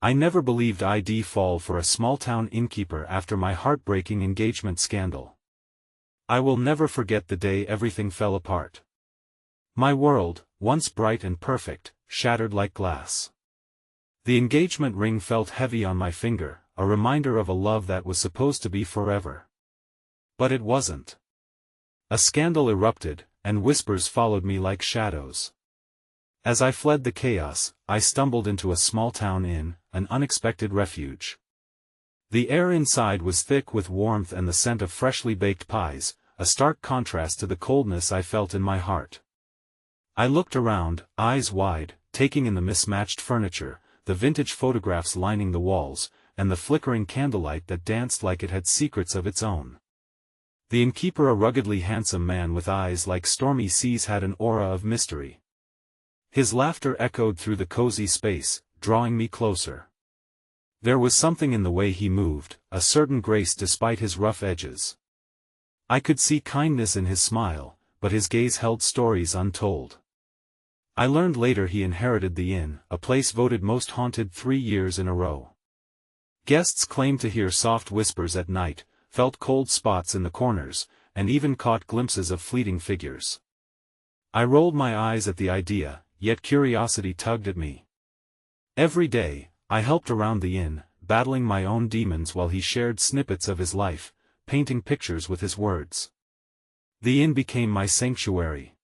I never believed I'd fall for a small-town innkeeper after my heartbreaking engagement scandal. I will never forget the day everything fell apart. My world, once bright and perfect, shattered like glass. The engagement ring felt heavy on my finger, a reminder of a love that was supposed to be forever. But it wasn't. A scandal erupted, and whispers followed me like shadows. As I fled the chaos, I stumbled into a small-town inn, an unexpected refuge. The air inside was thick with warmth and the scent of freshly baked pies, a stark contrast to the coldness I felt in my heart. I looked around, eyes wide, taking in the mismatched furniture, the vintage photographs lining the walls, and the flickering candlelight that danced like it had secrets of its own. The innkeeper, a ruggedly handsome man with eyes like stormy seas, had an aura of mystery. His laughter echoed through the cozy space, drawing me closer. There was something in the way he moved, a certain grace despite his rough edges. I could see kindness in his smile, but his gaze held stories untold. I learned later he inherited the inn, a place voted most haunted 3 years in a row. Guests claimed to hear soft whispers at night, felt cold spots in the corners, and even caught glimpses of fleeting figures. I rolled my eyes at the idea, yet curiosity tugged at me. Every day, I helped around the inn, battling my own demons while he shared snippets of his life, painting pictures with his words. The inn became my sanctuary.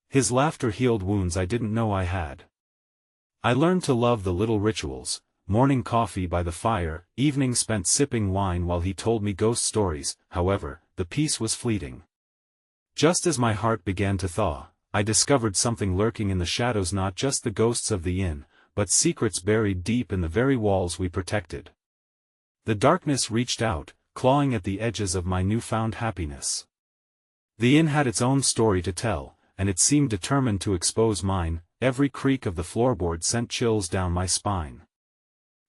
His laughter healed wounds I didn't know I had. I learned to love the little rituals, morning coffee by the fire, evenings spent sipping wine while he told me ghost stories. However, the peace was fleeting. Just as my heart began to thaw, I discovered something lurking in the shadows, not just the ghosts of the inn, but secrets buried deep in the very walls we protected. The darkness reached out, clawing at the edges of my newfound happiness. The inn had its own story to tell, and it seemed determined to expose mine. Every creak of the floorboard sent chills down my spine.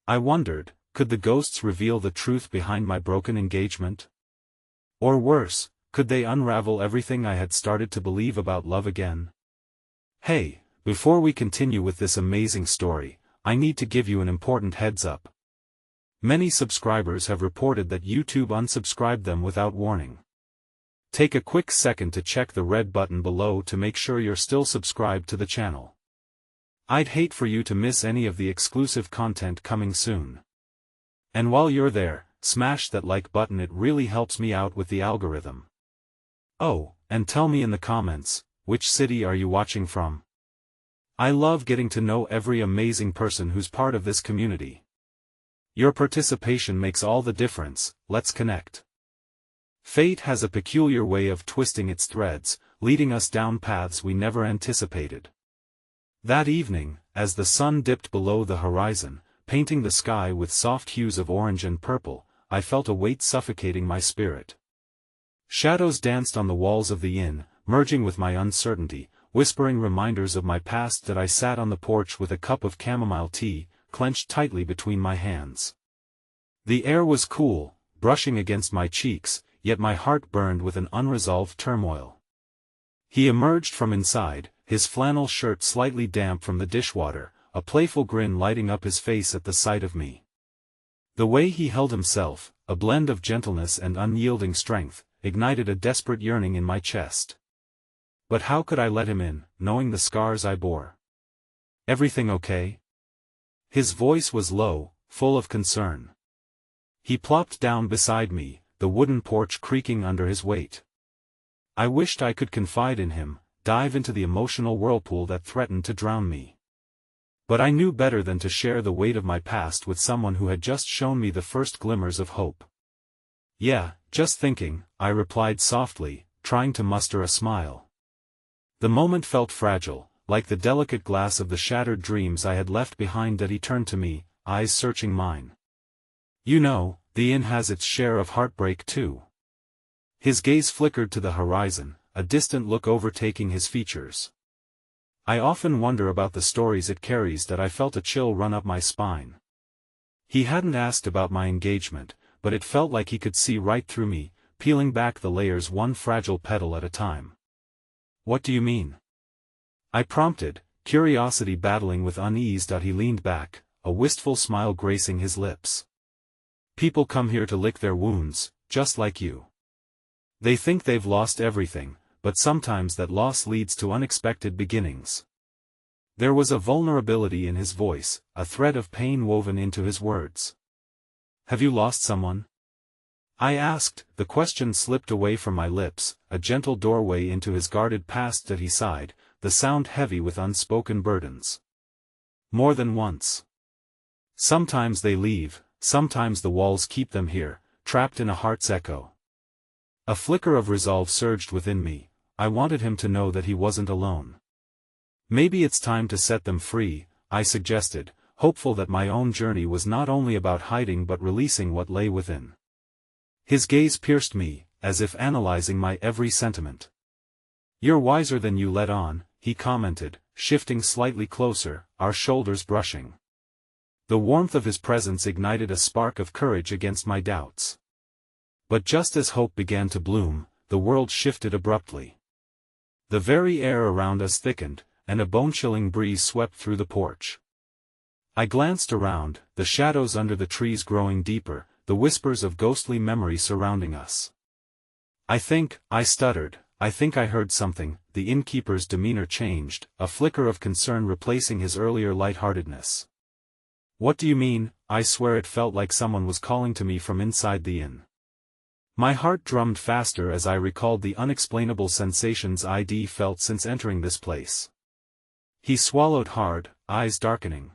I wondered, could the ghosts reveal the truth behind my broken engagement? Or worse, could they unravel everything I had started to believe about love again? Hey, before we continue with this amazing story, I need to give you an important heads up. Many subscribers have reported that YouTube unsubscribed them without warning. Take a quick second to check the red button below to make sure you're still subscribed to the channel. I'd hate for you to miss any of the exclusive content coming soon. And while you're there, smash that like button, it really helps me out with the algorithm. Oh, and tell me in the comments, which city are you watching from? I love getting to know every amazing person who's part of this community. Your participation makes all the difference. Let's connect. Fate has a peculiar way of twisting its threads, leading us down paths we never anticipated. That evening, as the sun dipped below the horizon, painting the sky with soft hues of orange and purple, I felt a weight suffocating my spirit. Shadows danced on the walls of the inn, merging with my uncertainty, whispering reminders of my past. That I sat on the porch with a cup of chamomile tea, clenched tightly between my hands. The air was cool, brushing against my cheeks, yet my heart burned with an unresolved turmoil. He emerged from inside, his flannel shirt slightly damp from the dishwater, a playful grin lighting up his face at the sight of me. The way he held himself, a blend of gentleness and unyielding strength, ignited a desperate yearning in my chest. But how could I let him in, knowing the scars I bore? Everything okay? His voice was low, full of concern. He plopped down beside me, the wooden porch creaking under his weight. I wished I could confide in him, dive into the emotional whirlpool that threatened to drown me. But I knew better than to share the weight of my past with someone who had just shown me the first glimmers of hope. Yeah, just thinking, I replied softly, trying to muster a smile. The moment felt fragile, like the delicate glass of the shattered dreams I had left behind. That he turned to me, eyes searching mine. You know, the inn has its share of heartbreak too. His gaze flickered to the horizon, a distant look overtaking his features. I often wonder about the stories it carries. That I felt a chill run up my spine. He hadn't asked about my engagement, but it felt like he could see right through me, peeling back the layers one fragile petal at a time. What do you mean? I prompted, curiosity battling with unease. He leaned back, a wistful smile gracing his lips. People come here to lick their wounds, just like you. They think they've lost everything, but sometimes that loss leads to unexpected beginnings. There was a vulnerability in his voice, a thread of pain woven into his words. Have you lost someone? I asked. The question slipped away from my lips, a gentle doorway into his guarded past that he sighed, the sound heavy with unspoken burdens. More than once. Sometimes they leave, sometimes the walls keep them here, trapped in a heart's echo. A flicker of resolve surged within me. I wanted him to know that he wasn't alone. Maybe it's time to set them free, I suggested, hopeful that my own journey was not only about hiding but releasing what lay within. His gaze pierced me, as if analyzing my every sentiment. You're wiser than you let on, he commented, shifting slightly closer, our shoulders brushing. The warmth of his presence ignited a spark of courage against my doubts. But just as hope began to bloom, the world shifted abruptly. The very air around us thickened, and a bone-chilling breeze swept through the porch. I glanced around, the shadows under the trees growing deeper, the whispers of ghostly memory surrounding us. I stuttered, I think I heard something. The innkeeper's demeanor changed, a flicker of concern replacing his earlier lightheartedness. What do you mean? I swear it felt like someone was calling to me from inside the inn. My heart drummed faster as I recalled the unexplainable sensations I'd felt since entering this place. He swallowed hard, eyes darkening.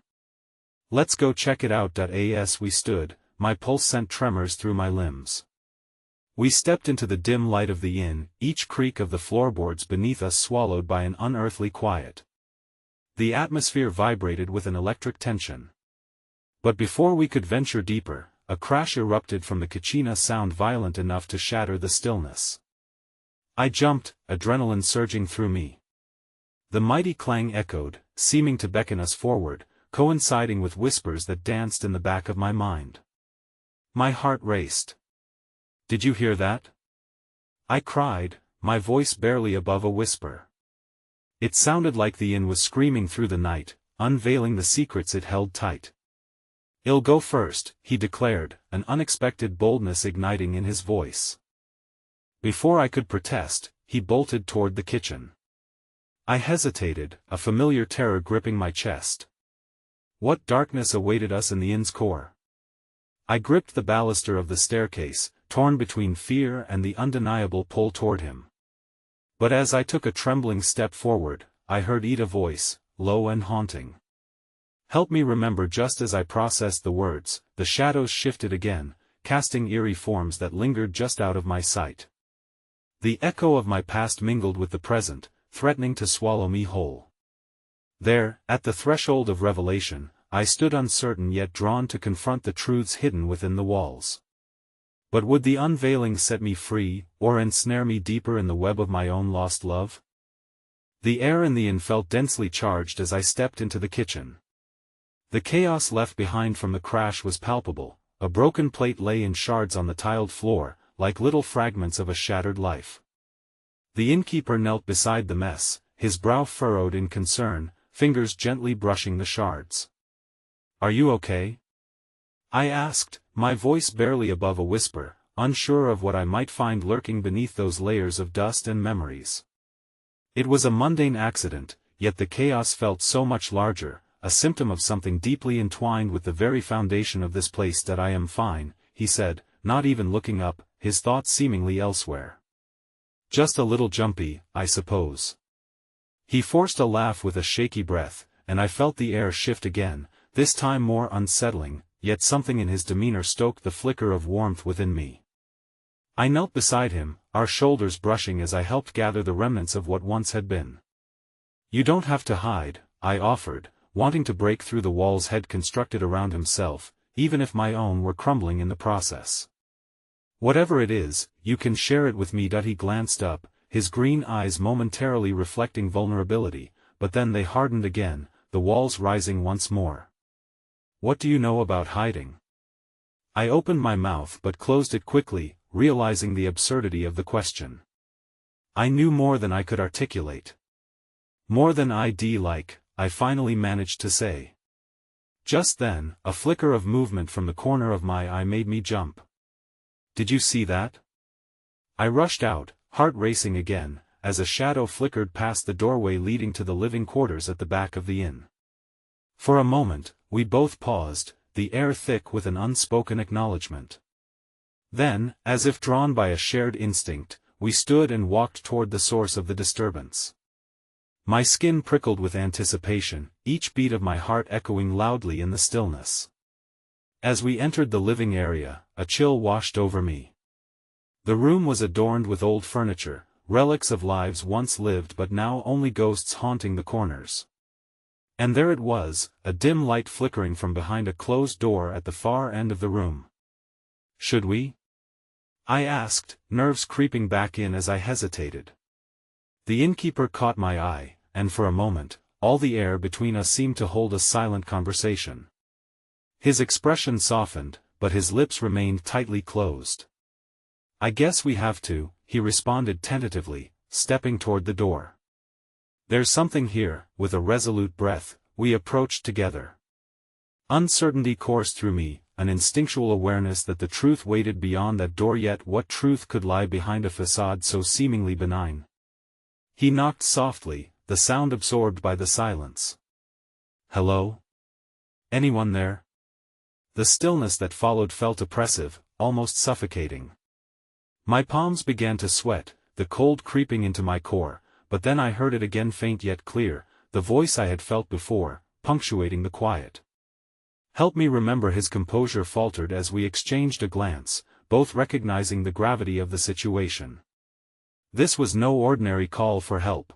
Let's go check it out. As we stood, my pulse sent tremors through my limbs. We stepped into the dim light of the inn, each creak of the floorboards beneath us swallowed by an unearthly quiet. The atmosphere vibrated with an electric tension. But before we could venture deeper, a crash erupted from the kitchen, a sound violent enough to shatter the stillness. I jumped, adrenaline surging through me. The mighty clang echoed, seeming to beckon us forward, coinciding with whispers that danced in the back of my mind. My heart raced. Did you hear that? I cried, my voice barely above a whisper. It sounded like the inn was screaming through the night, unveiling the secrets it held tight. I'll go first, he declared, an unexpected boldness igniting in his voice. Before I could protest, he bolted toward the kitchen. I hesitated, a familiar terror gripping my chest. What darkness awaited us in the inn's core? I gripped the baluster of the staircase, torn between fear and the undeniable pull toward him. But as I took a trembling step forward, I heard Ida's voice, low and haunting. Help me remember. Just as I processed the words, the shadows shifted again, casting eerie forms that lingered just out of my sight. The echo of my past mingled with the present, threatening to swallow me whole. There, at the threshold of revelation, I stood uncertain yet drawn to confront the truths hidden within the walls. But would the unveiling set me free, or ensnare me deeper in the web of my own lost love? The air in the inn felt densely charged as I stepped into the kitchen. The chaos left behind from the crash was palpable. A broken plate lay in shards on the tiled floor, like little fragments of a shattered life. The innkeeper knelt beside the mess, his brow furrowed in concern, fingers gently brushing the shards. Are you okay? I asked, my voice barely above a whisper, unsure of what I might find lurking beneath those layers of dust and memories. It was a mundane accident, yet the chaos felt so much larger, a symptom of something deeply entwined with the very foundation of this place. That I am fine, he said, not even looking up, his thoughts seemingly elsewhere. Just a little jumpy, I suppose. He forced a laugh with a shaky breath, and I felt the air shift again, this time more unsettling, yet something in his demeanor stoked the flicker of warmth within me. I knelt beside him, our shoulders brushing as I helped gather the remnants of what once had been. You don't have to hide, I offered, wanting to break through the walls he'd constructed around himself, even if my own were crumbling in the process. Whatever it is, you can share it with me. He glanced up, his green eyes momentarily reflecting vulnerability, but then they hardened again, the walls rising once more. What do you know about hiding? I opened my mouth but closed it quickly, realizing the absurdity of the question. I knew more than I could articulate. More than I'd like, I finally managed to say. Just then, a flicker of movement from the corner of my eye made me jump. "Did you see that?" I rushed out, heart racing again, as a shadow flickered past the doorway leading to the living quarters at the back of the inn. For a moment, we both paused, the air thick with an unspoken acknowledgement. Then, as if drawn by a shared instinct, we stood and walked toward the source of the disturbance. My skin prickled with anticipation, each beat of my heart echoing loudly in the stillness. As we entered the living area, a chill washed over me. The room was adorned with old furniture, relics of lives once lived but now only ghosts haunting the corners. And there it was, a dim light flickering from behind a closed door at the far end of the room. "Should we?" I asked, nerves creeping back in as I hesitated. The innkeeper caught my eye, and for a moment, all the air between us seemed to hold a silent conversation. His expression softened, but his lips remained tightly closed. "I guess we have to," he responded tentatively, stepping toward the door. "There's something here." With a resolute breath, we approached together. Uncertainty coursed through me, an instinctual awareness that the truth waited beyond that door, yet what truth could lie behind a facade so seemingly benign? He knocked softly, the sound absorbed by the silence. "Hello? Anyone there?" The stillness that followed felt oppressive, almost suffocating. My palms began to sweat, the cold creeping into my core, but then I heard it again, faint yet clear, the voice I had felt before, punctuating the quiet. "Help me remember." His composure faltered as we exchanged a glance, both recognizing the gravity of the situation. This was no ordinary call for help.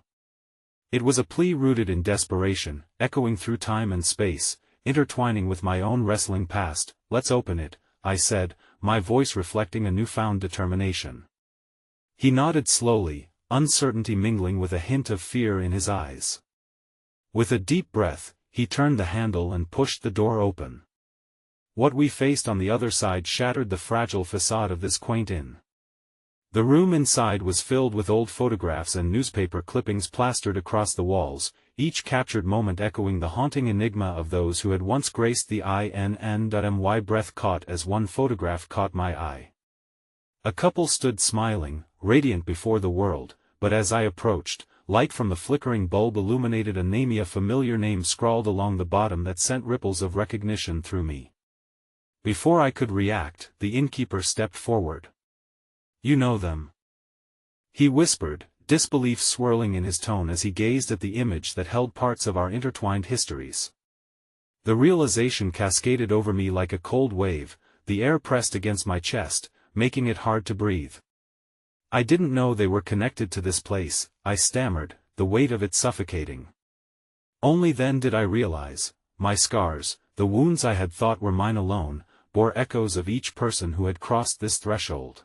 It was a plea rooted in desperation, echoing through time and space, intertwining with my own wrestling past. "Let's open it," I said, my voice reflecting a newfound determination. He nodded slowly, uncertainty mingling with a hint of fear in his eyes. With a deep breath, he turned the handle and pushed the door open. What we faced on the other side shattered the fragile facade of this quaint inn. The room inside was filled with old photographs and newspaper clippings plastered across the walls, each captured moment echoing the haunting enigma of those who had once graced the inn. Breath caught as one photograph caught my eye. A couple stood smiling, radiant before the world, but as I approached, light from the flickering bulb illuminated a name, a familiar name scrawled along the bottom that sent ripples of recognition through me. Before I could react, the innkeeper stepped forward. "You know them?" he whispered, disbelief swirling in his tone as he gazed at the image that held parts of our intertwined histories. The realization cascaded over me like a cold wave, the air pressed against my chest, making it hard to breathe. "I didn't know they were connected to this place," I stammered, the weight of it suffocating. Only then did I realize, my scars, the wounds I had thought were mine alone, bore echoes of each person who had crossed this threshold.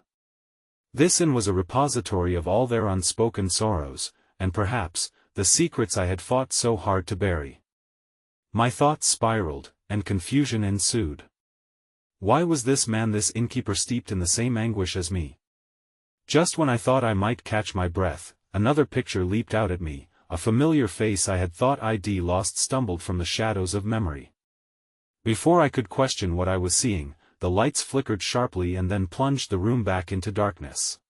This inn was a repository of all their unspoken sorrows, and perhaps, the secrets I had fought so hard to bury. My thoughts spiraled, and confusion ensued. Why was this man, this innkeeper, steeped in the same anguish as me? Just when I thought I might catch my breath, another picture leaped out at me, a familiar face I had thought I'd lost stumbled from the shadows of memory. Before I could question what I was seeing, the lights flickered sharply and then plunged the room back into darkness.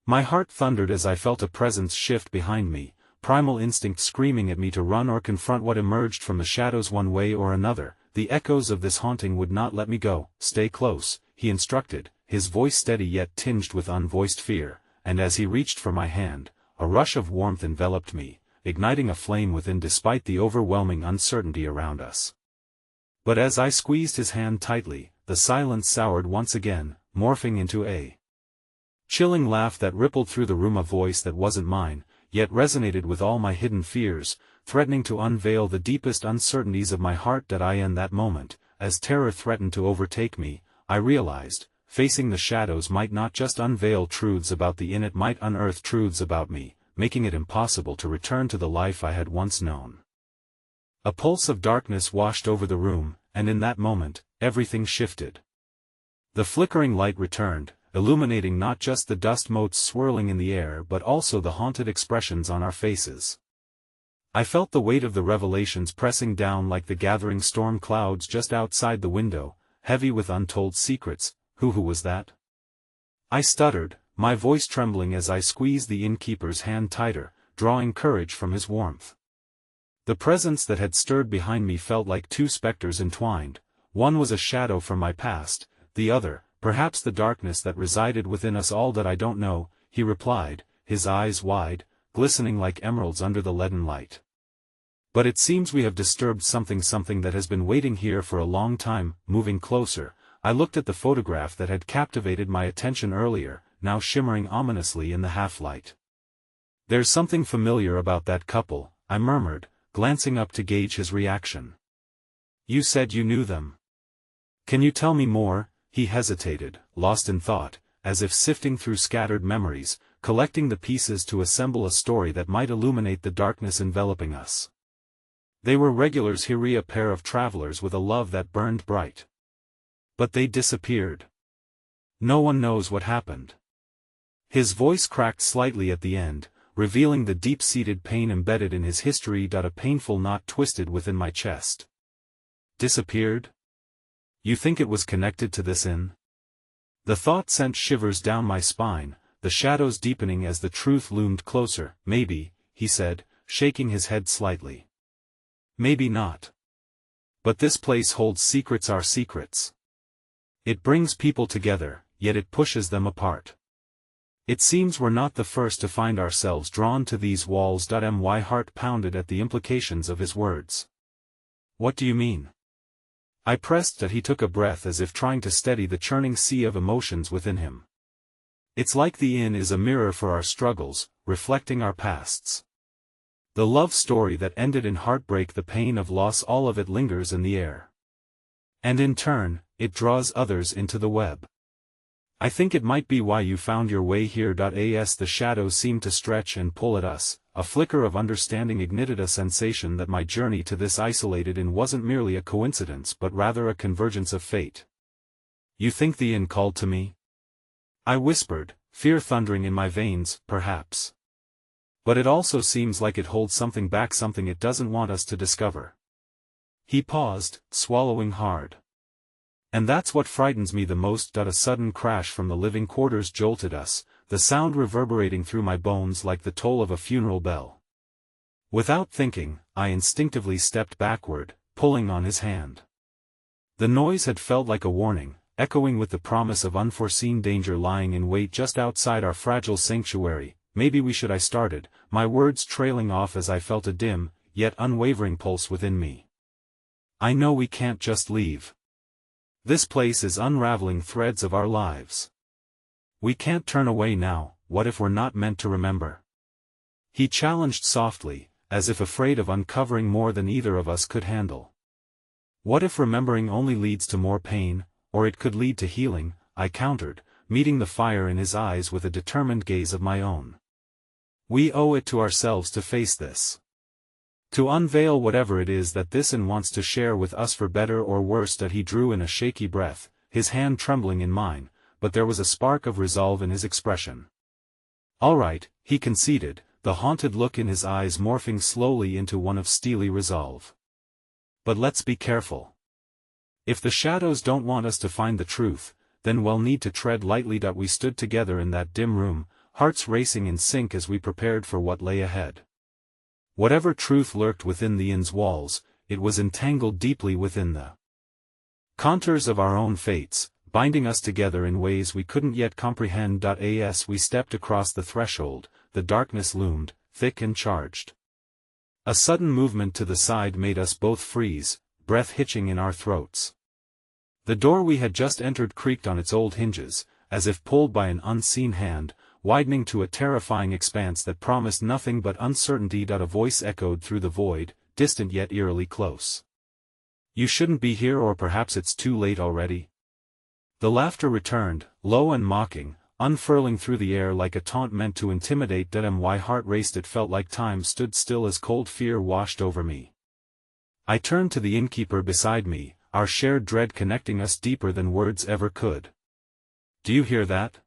My heart thundered as I felt a presence shift behind me, primal instinct screaming at me to run or confront what emerged from the shadows one way or another. The echoes of this haunting would not let me go. "Stay close," he instructed, his voice steady yet tinged with unvoiced fear, and as he reached for my hand, a rush of warmth enveloped me, igniting a flame within despite the overwhelming uncertainty around us. But as I squeezed his hand tightly, the silence soured once again, morphing into a chilling laugh that rippled through the room, a voice that wasn't mine, yet resonated with all my hidden fears, threatening to unveil the deepest uncertainties of my heart. In that moment, as terror threatened to overtake me, I realized, facing the shadows might not just unveil truths about the inn, it might unearth truths about me, making it impossible to return to the life I had once known. A pulse of darkness washed over the room, and in that moment, everything shifted. The flickering light returned, illuminating not just the dust motes swirling in the air but also the haunted expressions on our faces. I felt the weight of the revelations pressing down like the gathering storm clouds just outside the window, heavy with untold secrets. Who was that? I stuttered, my voice trembling as I squeezed the innkeeper's hand tighter, drawing courage from his warmth. The presence that had stirred behind me felt like two specters entwined. One was a shadow from my past, the other, perhaps the darkness that resided within us all. That I don't know, he replied, his eyes wide, glistening like emeralds under the leaden light. But it seems we have disturbed something that has been waiting here for a long time. Moving closer, I looked at the photograph that had captivated my attention earlier, now shimmering ominously in the half-light. There's something familiar about that couple, I murmured, glancing up to gauge his reaction. You said you knew them. Can you tell me more? He hesitated, lost in thought, as if sifting through scattered memories, collecting the pieces to assemble a story that might illuminate the darkness enveloping us. They were regulars here, a pair of travelers with a love that burned bright. But they disappeared. No one knows what happened. His voice cracked slightly at the end, revealing the deep-seated pain embedded in his history. A painful knot twisted within my chest. Disappeared? You think it was connected to this inn? The thought sent shivers down my spine, the shadows deepening as the truth loomed closer. Maybe, he said, shaking his head slightly. Maybe not. But this place holds secrets, our secrets. It brings people together, yet it pushes them apart. It seems we're not the first to find ourselves drawn to these walls. My heart pounded at the implications of his words. What do you mean? I pressed that. He took a breath as if trying to steady the churning sea of emotions within him. It's like the inn is a mirror for our struggles, reflecting our pasts. The love story that ended in heartbreak, the pain of loss, all of it lingers in the air. And in turn, it draws others into the web. I think it might be why you found your way here. As the shadows seemed to stretch and pull at us, a flicker of understanding ignited a sensation that my journey to this isolated inn wasn't merely a coincidence but rather a convergence of fate. You think the inn called to me? I whispered, fear thundering in my veins. Perhaps. But it also seems like it holds something back, something it doesn't want us to discover. He paused, swallowing hard. And that's what frightens me the most. A sudden crash from the living quarters jolted us, the sound reverberating through my bones like the toll of a funeral bell. Without thinking, I instinctively stepped backward, pulling on his hand. The noise had felt like a warning, echoing with the promise of unforeseen danger lying in wait just outside our fragile sanctuary. Maybe we should. I started, my words trailing off as I felt a dim, yet unwavering pulse within me. I know we can't just leave. This place is unraveling threads of our lives. We can't turn away now. What if we're not meant to remember? He challenged softly, as if afraid of uncovering more than either of us could handle. What if remembering only leads to more pain, or it could lead to healing? I countered, meeting the fire in his eyes with a determined gaze of my own. We owe it to ourselves to face this. To unveil whatever it is that this inn wants to share with us, for better or worse. That he drew in a shaky breath, his hand trembling in mine, but there was a spark of resolve in his expression. All right, he conceded, the haunted look in his eyes morphing slowly into one of steely resolve. But let's be careful. If the shadows don't want us to find the truth, then we'll need to tread lightly. We stood together in that dim room, hearts racing in sync as we prepared for what lay ahead. Whatever truth lurked within the inn's walls, it was entangled deeply within the contours of our own fates, binding us together in ways we couldn't yet comprehend. As we stepped across the threshold, the darkness loomed, thick and charged. A sudden movement to the side made us both freeze, breath hitching in our throats. The door we had just entered creaked on its old hinges, as if pulled by an unseen hand, widening to a terrifying expanse that promised nothing but uncertainty. A voice echoed through the void, distant yet eerily close. You shouldn't be here, or perhaps it's too late already. The laughter returned, low and mocking, unfurling through the air like a taunt meant to intimidate. My heart raced. It felt like time stood still as cold fear washed over me. I turned to the innkeeper beside me, our shared dread connecting us deeper than words ever could. Do you hear that?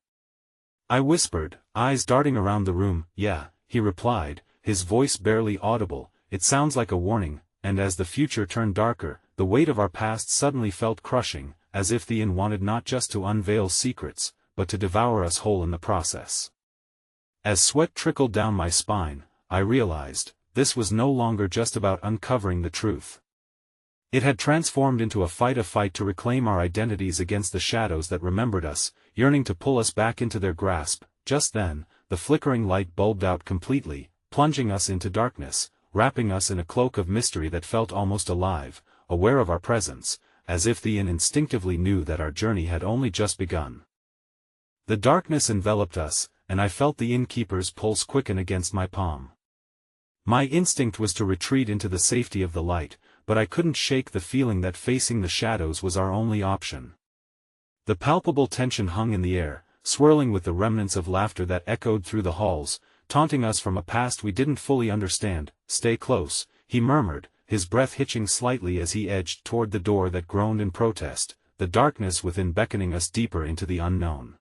I whispered, eyes darting around the room. Yeah, he replied, his voice barely audible, it sounds like a warning, and as the future turned darker, the weight of our past suddenly felt crushing, as if the inn wanted not just to unveil secrets, but to devour us whole in the process. As sweat trickled down my spine, I realized, this was no longer just about uncovering the truth. It had transformed into a fight to reclaim our identities against the shadows that remembered us, yearning to pull us back into their grasp. Just then, the flickering light bulbed out completely, plunging us into darkness, wrapping us in a cloak of mystery that felt almost alive, aware of our presence, as if the inn instinctively knew that our journey had only just begun. The darkness enveloped us, and I felt the innkeeper's pulse quicken against my palm. My instinct was to retreat into the safety of the light, but I couldn't shake the feeling that facing the shadows was our only option. The palpable tension hung in the air, swirling with the remnants of laughter that echoed through the halls, taunting us from a past we didn't fully understand. "Stay close," he murmured, his breath hitching slightly as he edged toward the door that groaned in protest, the darkness within beckoning us deeper into the unknown.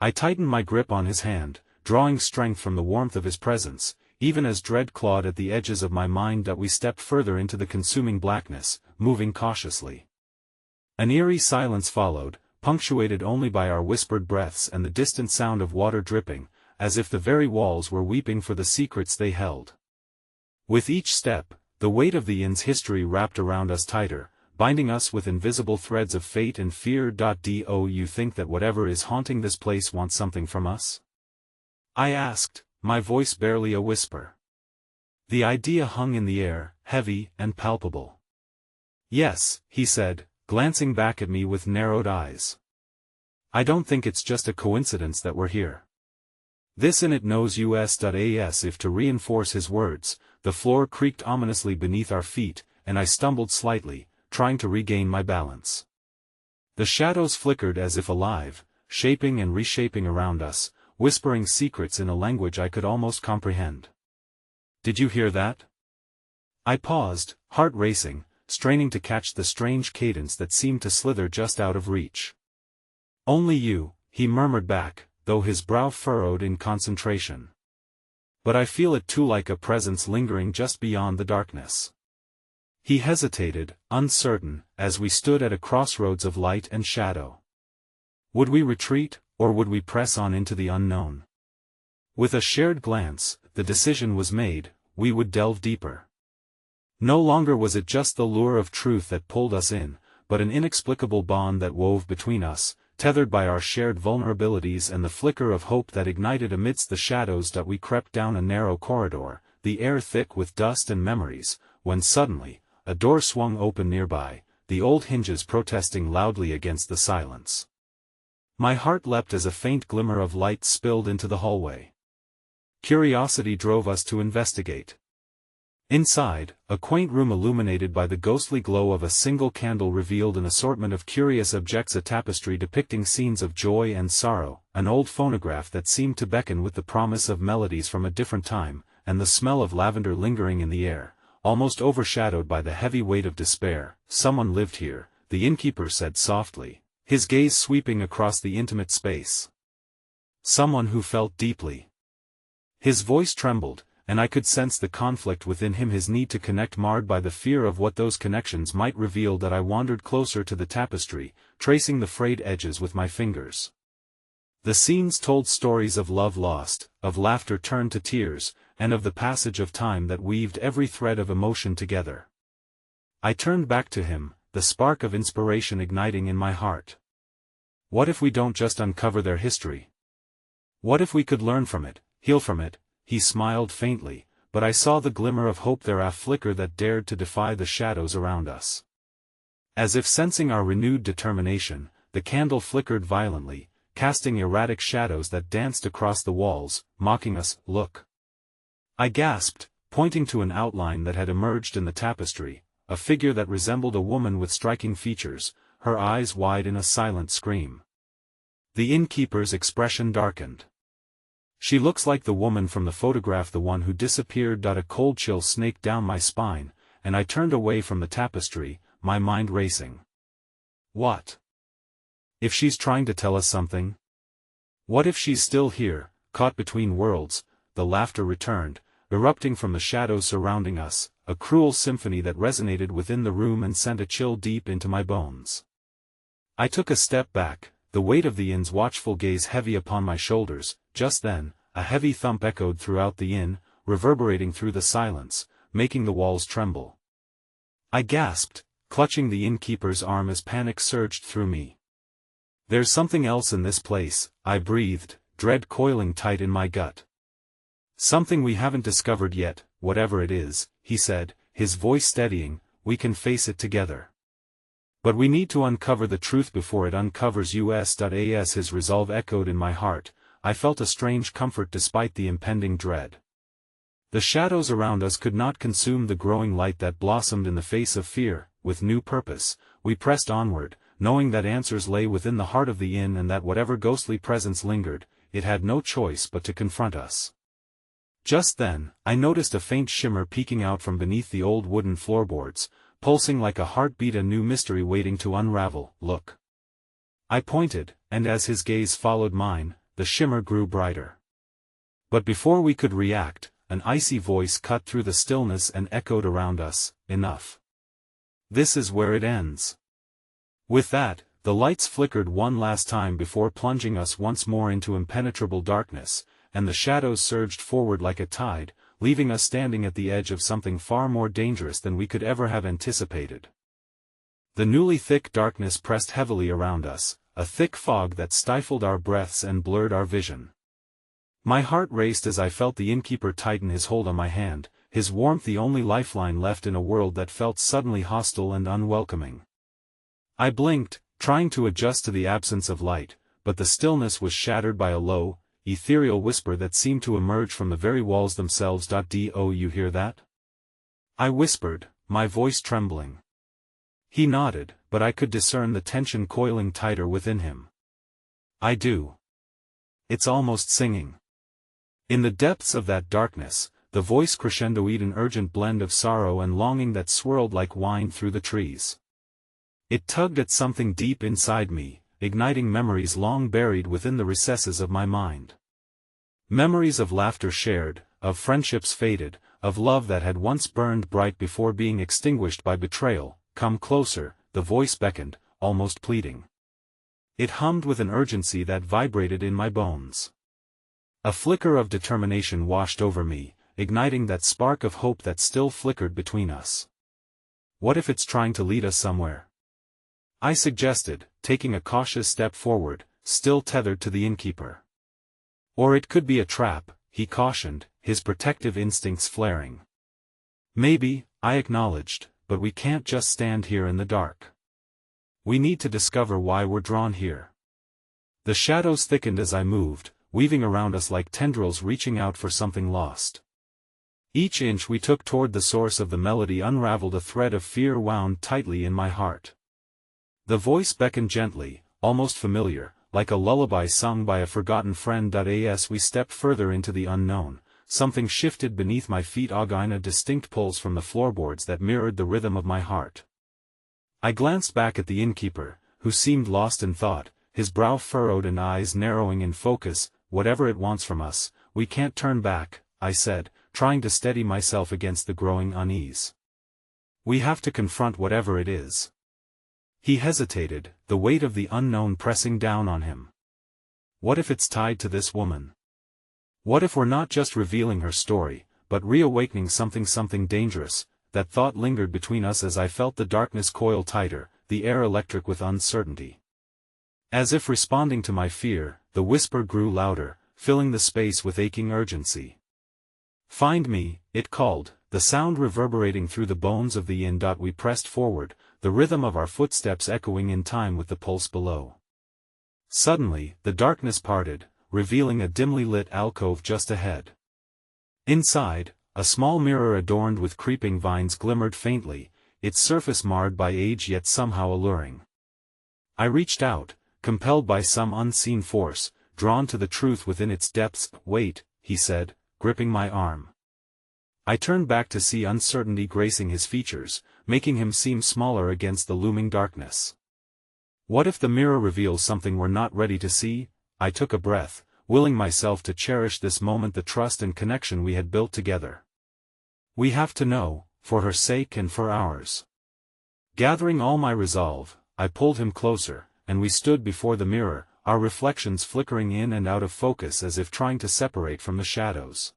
I tightened my grip on his hand, drawing strength from the warmth of his presence, even as dread clawed at the edges of my mind that we stepped further into the consuming blackness, moving cautiously. An eerie silence followed, punctuated only by our whispered breaths and the distant sound of water dripping, as if the very walls were weeping for the secrets they held. With each step, the weight of the inn's history wrapped around us tighter, binding us with invisible threads of fate and fear. "Do you think that whatever is haunting this place wants something from us?" I asked, my voice barely a whisper. The idea hung in the air, heavy and palpable. "Yes," he said, glancing back at me with narrowed eyes. "I don't think it's just a coincidence that we're here. This inn it knows us." As if to reinforce his words, the floor creaked ominously beneath our feet, and I stumbled slightly, trying to regain my balance. The shadows flickered as if alive, shaping and reshaping around us, whispering secrets in a language I could almost comprehend. "Did you hear that?" I paused, heart racing, straining to catch the strange cadence that seemed to slither just out of reach. "Only you," he murmured back, though his brow furrowed in concentration. "But I feel it too, like a presence lingering just beyond the darkness." He hesitated, uncertain, as we stood at a crossroads of light and shadow. Would we retreat, or would we press on into the unknown? With a shared glance, the decision was made: we would delve deeper. No longer was it just the lure of truth that pulled us in, but an inexplicable bond that wove between us, tethered by our shared vulnerabilities and the flicker of hope that ignited amidst the shadows. We crept down a narrow corridor, the air thick with dust and memories, when suddenly, a door swung open nearby, the old hinges protesting loudly against the silence. My heart leapt as a faint glimmer of light spilled into the hallway. Curiosity drove us to investigate. Inside, a quaint room illuminated by the ghostly glow of a single candle revealed an assortment of curious objects: a tapestry depicting scenes of joy and sorrow, an old phonograph that seemed to beckon with the promise of melodies from a different time, and the smell of lavender lingering in the air, almost overshadowed by the heavy weight of despair. "Someone lived here," the innkeeper said softly, his gaze sweeping across the intimate space. "Someone who felt deeply." His voice trembled, and I could sense the conflict within him, his need to connect marred by the fear of what those connections might reveal. I wandered closer to the tapestry, tracing the frayed edges with my fingers. The scenes told stories of love lost, of laughter turned to tears, and of the passage of time that weaved every thread of emotion together. I turned back to him, the spark of inspiration igniting in my heart. "What if we don't just uncover their history? What if we could learn from it, heal from it?" He smiled faintly, but I saw the glimmer of hope there, a flicker that dared to defy the shadows around us. As if sensing our renewed determination, the candle flickered violently, casting erratic shadows that danced across the walls, mocking us. "Look!" I gasped, pointing to an outline that had emerged in the tapestry, a figure that resembled a woman with striking features, her eyes wide in a silent scream. The innkeeper's expression darkened. "She looks like the woman from the photograph, the one who disappeared." A cold chill snaked down my spine, and I turned away from the tapestry, my mind racing. What if she's trying to tell us something? What if she's still here, caught between worlds? The laughter returned, erupting from the shadows surrounding us, a cruel symphony that resonated within the room and sent a chill deep into my bones. I took a step back, the weight of the inn's watchful gaze heavy upon my shoulders. Just then, a heavy thump echoed throughout the inn, reverberating through the silence, making the walls tremble. I gasped, clutching the innkeeper's arm as panic surged through me. "There's something else in this place," I breathed, dread coiling tight in my gut. "Something we haven't discovered yet, whatever it is," he said, his voice steadying. "We can face it together. But we need to uncover the truth before it uncovers us." As his resolve echoed in my heart, I felt a strange comfort despite the impending dread. The shadows around us could not consume the growing light that blossomed in the face of fear. With new purpose, we pressed onward, knowing that answers lay within the heart of the inn and that whatever ghostly presence lingered, it had no choice but to confront us. Just then, I noticed a faint shimmer peeking out from beneath the old wooden floorboards, pulsing like a heartbeat, a new mystery waiting to unravel. "Look." I pointed, and as his gaze followed mine, the shimmer grew brighter. But before we could react, an icy voice cut through the stillness and echoed around us, "Enough. This is where it ends." With that, the lights flickered one last time before plunging us once more into impenetrable darkness, and the shadows surged forward like a tide, leaving us standing at the edge of something far more dangerous than we could ever have anticipated. The newly thick darkness pressed heavily around us, a thick fog that stifled our breaths and blurred our vision. My heart raced as I felt the innkeeper tighten his hold on my hand, his warmth the only lifeline left in a world that felt suddenly hostile and unwelcoming. I blinked, trying to adjust to the absence of light, but the stillness was shattered by a low, ethereal whisper that seemed to emerge from the very walls themselves. "Do you hear that?" I whispered, my voice trembling. He nodded, but I could discern the tension coiling tighter within him. "I do. It's almost singing." In the depths of that darkness, the voice crescendoed an urgent blend of sorrow and longing that swirled like wine through the trees. It tugged at something deep inside me, igniting memories long buried within the recesses of my mind. Memories of laughter shared, of friendships faded, of love that had once burned bright before being extinguished by betrayal. "Come closer," the voice beckoned, almost pleading. It hummed with an urgency that vibrated in my bones. A flicker of determination washed over me, igniting that spark of hope that still flickered between us. "What if it's trying to lead us somewhere?" I suggested, taking a cautious step forward, still tethered to the innkeeper. "Or it could be a trap," he cautioned, his protective instincts flaring. "Maybe," I acknowledged, "but we can't just stand here in the dark. We need to discover why we're drawn here." The shadows thickened as I moved, weaving around us like tendrils reaching out for something lost. Each inch we took toward the source of the melody unraveled a thread of fear wound tightly in my heart. The voice beckoned gently, almost familiar, like a lullaby sung by a forgotten friend. As we stepped further into the unknown, something shifted beneath my feet, again a distinct pulse from the floorboards that mirrored the rhythm of my heart. I glanced back at the innkeeper, who seemed lost in thought, his brow furrowed and eyes narrowing in focus. "Whatever it wants from us, we can't turn back," I said, trying to steady myself against the growing unease. "We have to confront whatever it is." He hesitated, the weight of the unknown pressing down on him. "What if it's tied to this woman? What if we're not just revealing her story, but reawakening something dangerous?" That thought lingered between us as I felt the darkness coil tighter, the air electric with uncertainty. As if responding to my fear, the whisper grew louder, filling the space with aching urgency. "Find me," it called, the sound reverberating through the bones of the inn. We pressed forward, the rhythm of our footsteps echoing in time with the pulse below. Suddenly, the darkness parted, revealing a dimly lit alcove just ahead. Inside, a small mirror adorned with creeping vines glimmered faintly, its surface marred by age yet somehow alluring. I reached out, compelled by some unseen force, drawn to the truth within its depths. "Wait," he said, gripping my arm. I turned back to see uncertainty gracing his features, making him seem smaller against the looming darkness. "What if the mirror reveals something we're not ready to see?" I took a breath, willing myself to cherish this moment, the trust and connection we had built together. We have to know, for her sake and for ours. Gathering all my resolve, I pulled him closer, and we stood before the mirror, our reflections flickering in and out of focus as if trying to separate from the shadows.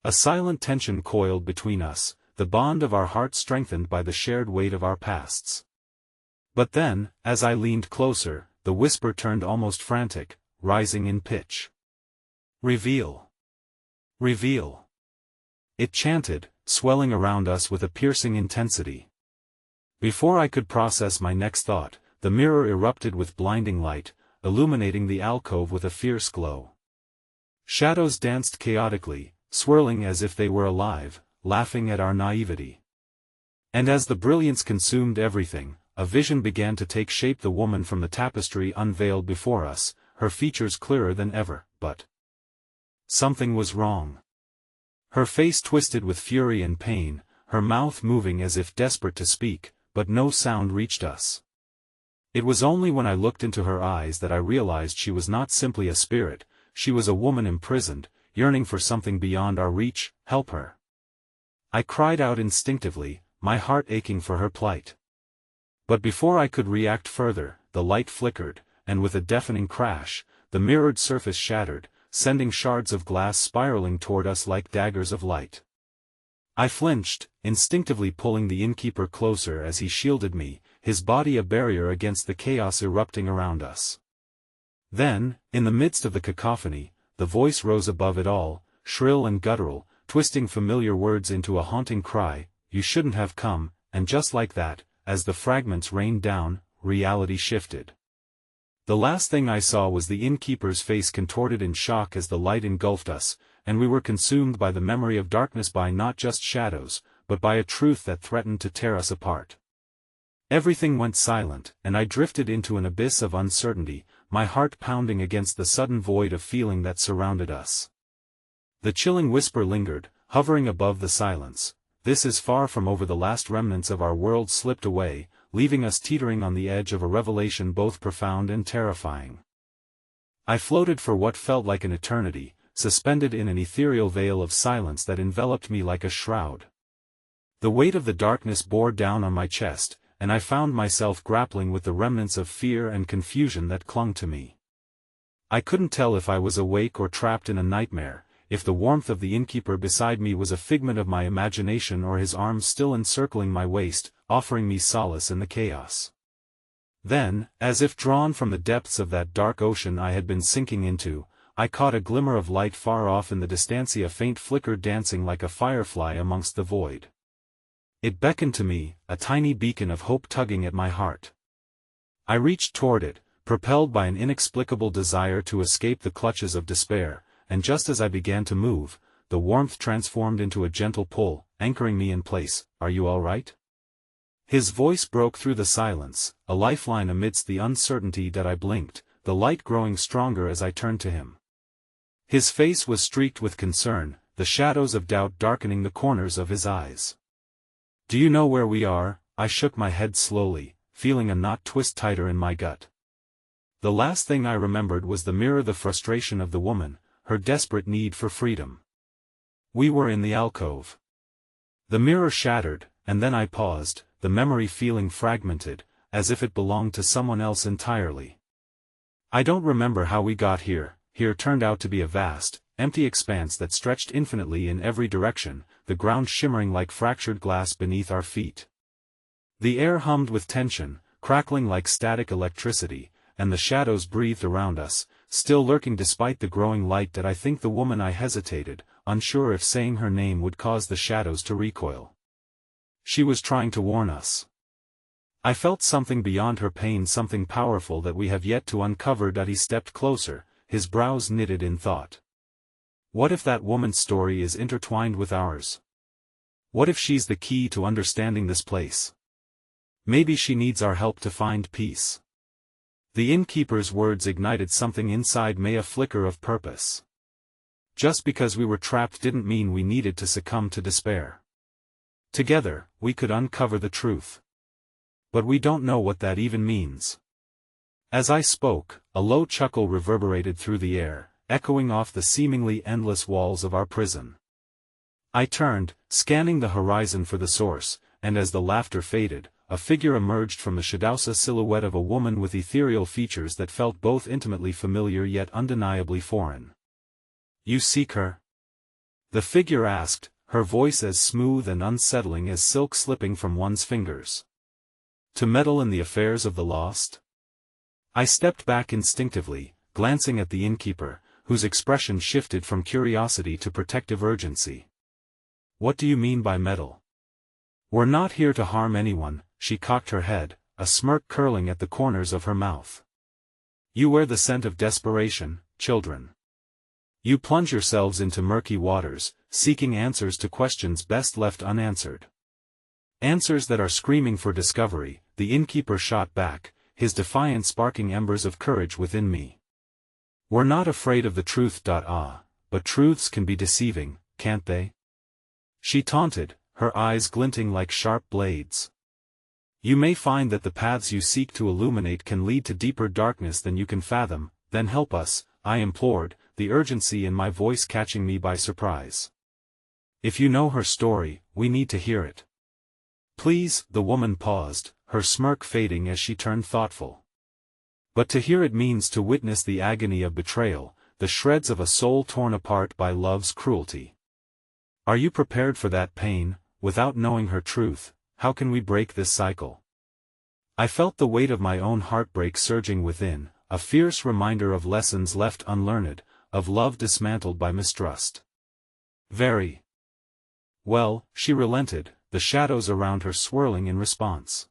A silent tension coiled between us, the bond of our hearts strengthened by the shared weight of our pasts. But then, as I leaned closer, the whisper turned almost frantic, rising in pitch. "Reveal! Reveal!" It chanted, swelling around us with a piercing intensity. Before I could process my next thought, the mirror erupted with blinding light, illuminating the alcove with a fierce glow. Shadows danced chaotically, swirling as if they were alive, laughing at our naivety. And as the brilliance consumed everything, a vision began to take shape. The woman from the tapestry unveiled before us, her features clearer than ever, but something was wrong. Her face twisted with fury and pain, her mouth moving as if desperate to speak, but no sound reached us. It was only when I looked into her eyes that I realized she was not simply a spirit, she was a woman imprisoned, yearning for something beyond our reach. "Help her!" I cried out instinctively, my heart aching for her plight. But before I could react further, the light flickered, and with a deafening crash, the mirrored surface shattered, sending shards of glass spiraling toward us like daggers of light. I flinched, instinctively pulling the innkeeper closer as he shielded me, his body a barrier against the chaos erupting around us. Then, in the midst of the cacophony, the voice rose above it all, shrill and guttural, twisting familiar words into a haunting cry, "You shouldn't have come," and just like that, as the fragments rained down, reality shifted. The last thing I saw was the innkeeper's face contorted in shock as the light engulfed us, and we were consumed by the memory of darkness, by not just shadows, but by a truth that threatened to tear us apart. Everything went silent, and I drifted into an abyss of uncertainty, my heart pounding against the sudden void of feeling that surrounded us. The chilling whisper lingered, hovering above the silence. "This is far from over." The last remnants of our world slipped away, leaving us teetering on the edge of a revelation both profound and terrifying. I floated for what felt like an eternity, suspended in an ethereal veil of silence that enveloped me like a shroud. The weight of the darkness bore down on my chest, and I found myself grappling with the remnants of fear and confusion that clung to me. I couldn't tell if I was awake or trapped in a nightmare, if the warmth of the innkeeper beside me was a figment of my imagination or his arms still encircling my waist, offering me solace in the chaos. Then, as if drawn from the depths of that dark ocean I had been sinking into, I caught a glimmer of light far off in the distance, a faint flicker dancing like a firefly amongst the void. It beckoned to me, a tiny beacon of hope tugging at my heart. I reached toward it, propelled by an inexplicable desire to escape the clutches of despair, and just as I began to move, the warmth transformed into a gentle pull, anchoring me in place. "Are you all right?" His voice broke through the silence, a lifeline amidst the uncertainty. That I blinked, the light growing stronger as I turned to him. His face was streaked with concern, the shadows of doubt darkening the corners of his eyes. "Do you know where we are?" I shook my head slowly, feeling a knot twist tighter in my gut. The last thing I remembered was the mirror, the frustration of the woman, her desperate need for freedom. We were in the alcove. The mirror shattered, and then I paused, the memory feeling fragmented, as if it belonged to someone else entirely. I don't remember how we got here. Here turned out to be a vast, empty expanse that stretched infinitely in every direction, the ground shimmering like fractured glass beneath our feet. The air hummed with tension, crackling like static electricity, and the shadows breathed around us, still lurking despite the growing light. That I think the woman? I hesitated, unsure if saying her name would cause the shadows to recoil. She was trying to warn us. I felt something beyond her pain, something powerful that we have yet to uncover. He stepped closer, his brows knitted in thought. What if that woman's story is intertwined with ours? What if she's the key to understanding this place? Maybe she needs our help to find peace. The innkeeper's words ignited something inside me, a flicker of purpose. Just because we were trapped didn't mean we needed to succumb to despair. Together, we could uncover the truth. But we don't know what that even means. As I spoke, a low chuckle reverberated through the air, echoing off the seemingly endless walls of our prison. I turned, scanning the horizon for the source, and as the laughter faded, a figure emerged from the shadow, a silhouette of a woman with ethereal features that felt both intimately familiar yet undeniably foreign. "You seek her?" the figure asked, her voice as smooth and unsettling as silk slipping from one's fingers. "To meddle in the affairs of the lost?" I stepped back instinctively, glancing at the innkeeper, whose expression shifted from curiosity to protective urgency. "What do you mean by meddle?" "We're not here to harm anyone," she cocked her head, a smirk curling at the corners of her mouth. "You wear the scent of desperation, children. You plunge yourselves into murky waters, seeking answers to questions best left unanswered. Answers that are screaming for discovery," the innkeeper shot back, his defiance sparking embers of courage within me. "We're not afraid of the truth. But truths can be deceiving, can't they?" she taunted, her eyes glinting like sharp blades. "You may find that the paths you seek to illuminate can lead to deeper darkness than you can fathom, then help us," I implored, the urgency in my voice catching me by surprise. "If you know her story, we need to hear it." "Please," the woman paused, her smirk fading as she turned thoughtful. "But to hear it means to witness the agony of betrayal, the shreds of a soul torn apart by love's cruelty. Are you prepared for that pain? Without knowing her truth, how can we break this cycle?" I felt the weight of my own heartbreak surging within, a fierce reminder of lessons left unlearned, of love dismantled by mistrust. "Very well," she relented, the shadows around her swirling in response.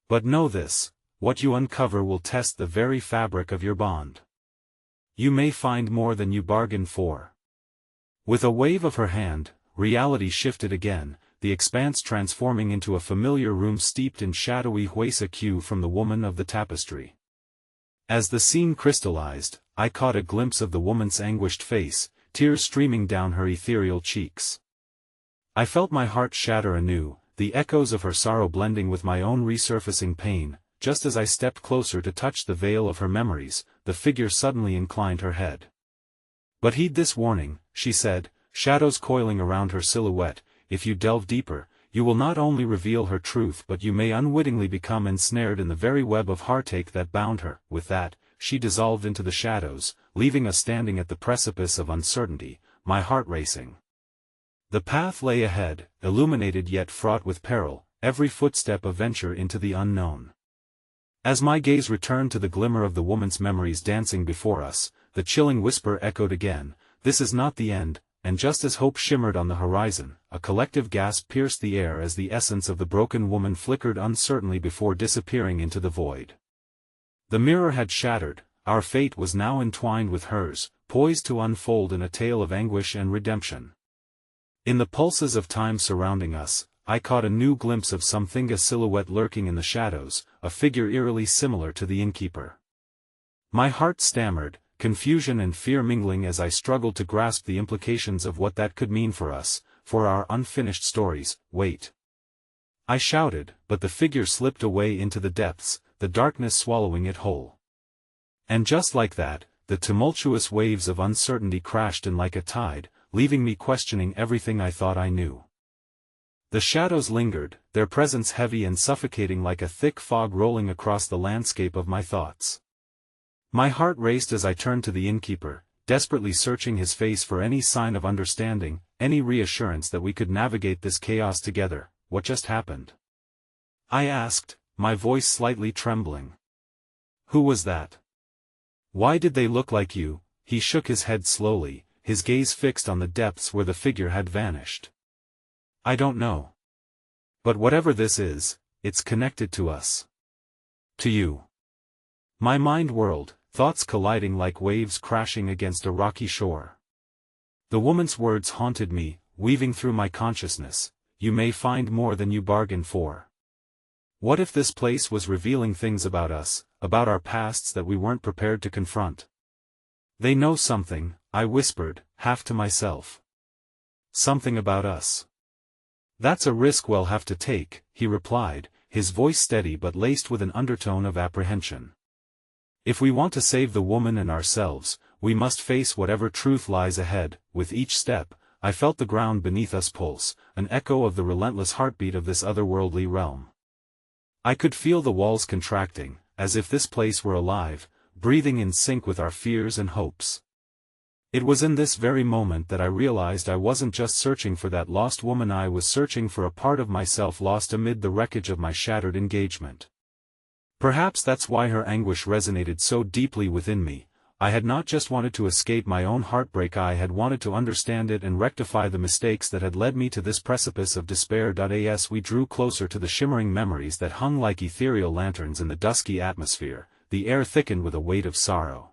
"But know this, what you uncover will test the very fabric of your bond. You may find more than you bargained for." With a wave of her hand, reality shifted again, the expanse transforming into a familiar room steeped in shadowy huesa hue from the woman of the tapestry. As the scene crystallized, I caught a glimpse of the woman's anguished face, tears streaming down her ethereal cheeks. I felt my heart shatter anew, the echoes of her sorrow blending with my own resurfacing pain. Just as I stepped closer to touch the veil of her memories, the figure suddenly inclined her head. "But heed this warning," she said, shadows coiling around her silhouette. "If you delve deeper, you will not only reveal her truth but you may unwittingly become ensnared in the very web of heartache that bound her." With that, she dissolved into the shadows, leaving us standing at the precipice of uncertainty, my heart racing. The path lay ahead, illuminated yet fraught with peril, every footstep a venture into the unknown. As my gaze returned to the glimmer of the woman's memories dancing before us, the chilling whisper echoed again, "This is not the end," and just as hope shimmered on the horizon, a collective gasp pierced the air as the essence of the broken woman flickered uncertainly before disappearing into the void. The mirror had shattered, our fate was now entwined with hers, poised to unfold in a tale of anguish and redemption. In the pulses of time surrounding us, I caught a new glimpse of something, a silhouette lurking in the shadows, a figure eerily similar to the innkeeper. My heart stammered, confusion and fear mingling as I struggled to grasp the implications of what that could mean for us, for our unfinished stories. "Wait!" I shouted, but the figure slipped away into the depths, the darkness swallowing it whole. And just like that, the tumultuous waves of uncertainty crashed in like a tide, leaving me questioning everything I thought I knew. The shadows lingered, their presence heavy and suffocating like a thick fog rolling across the landscape of my thoughts. My heart raced as I turned to the innkeeper, desperately searching his face for any sign of understanding, any reassurance that we could navigate this chaos together. "What just happened?" I asked, my voice slightly trembling. "Who was that? Why did they look like you?" He shook his head slowly, his gaze fixed on the depths where the figure had vanished. "I don't know. But whatever this is, it's connected to us. To you." My mind whirled, thoughts colliding like waves crashing against a rocky shore. The woman's words haunted me, weaving through my consciousness. "You may find more than you bargained for." What if this place was revealing things about us, about our pasts that we weren't prepared to confront? "They know something," I whispered, half to myself. "Something about us." "That's a risk we'll have to take," he replied, his voice steady but laced with an undertone of apprehension. "If we want to save the woman and ourselves, we must face whatever truth lies ahead. With each step, I felt the ground beneath us pulse, an echo of the relentless heartbeat of this otherworldly realm. I could feel the walls contracting, as if this place were alive, breathing in sync with our fears and hopes. It was in this very moment that I realized I wasn't just searching for that lost woman, I was searching for a part of myself lost amid the wreckage of my shattered engagement. Perhaps that's why her anguish resonated so deeply within me. I had not just wanted to escape my own heartbreak, I had wanted to understand it and rectify the mistakes that had led me to this precipice of despair. As we drew closer to the shimmering memories that hung like ethereal lanterns in the dusky atmosphere, the air thickened with a weight of sorrow.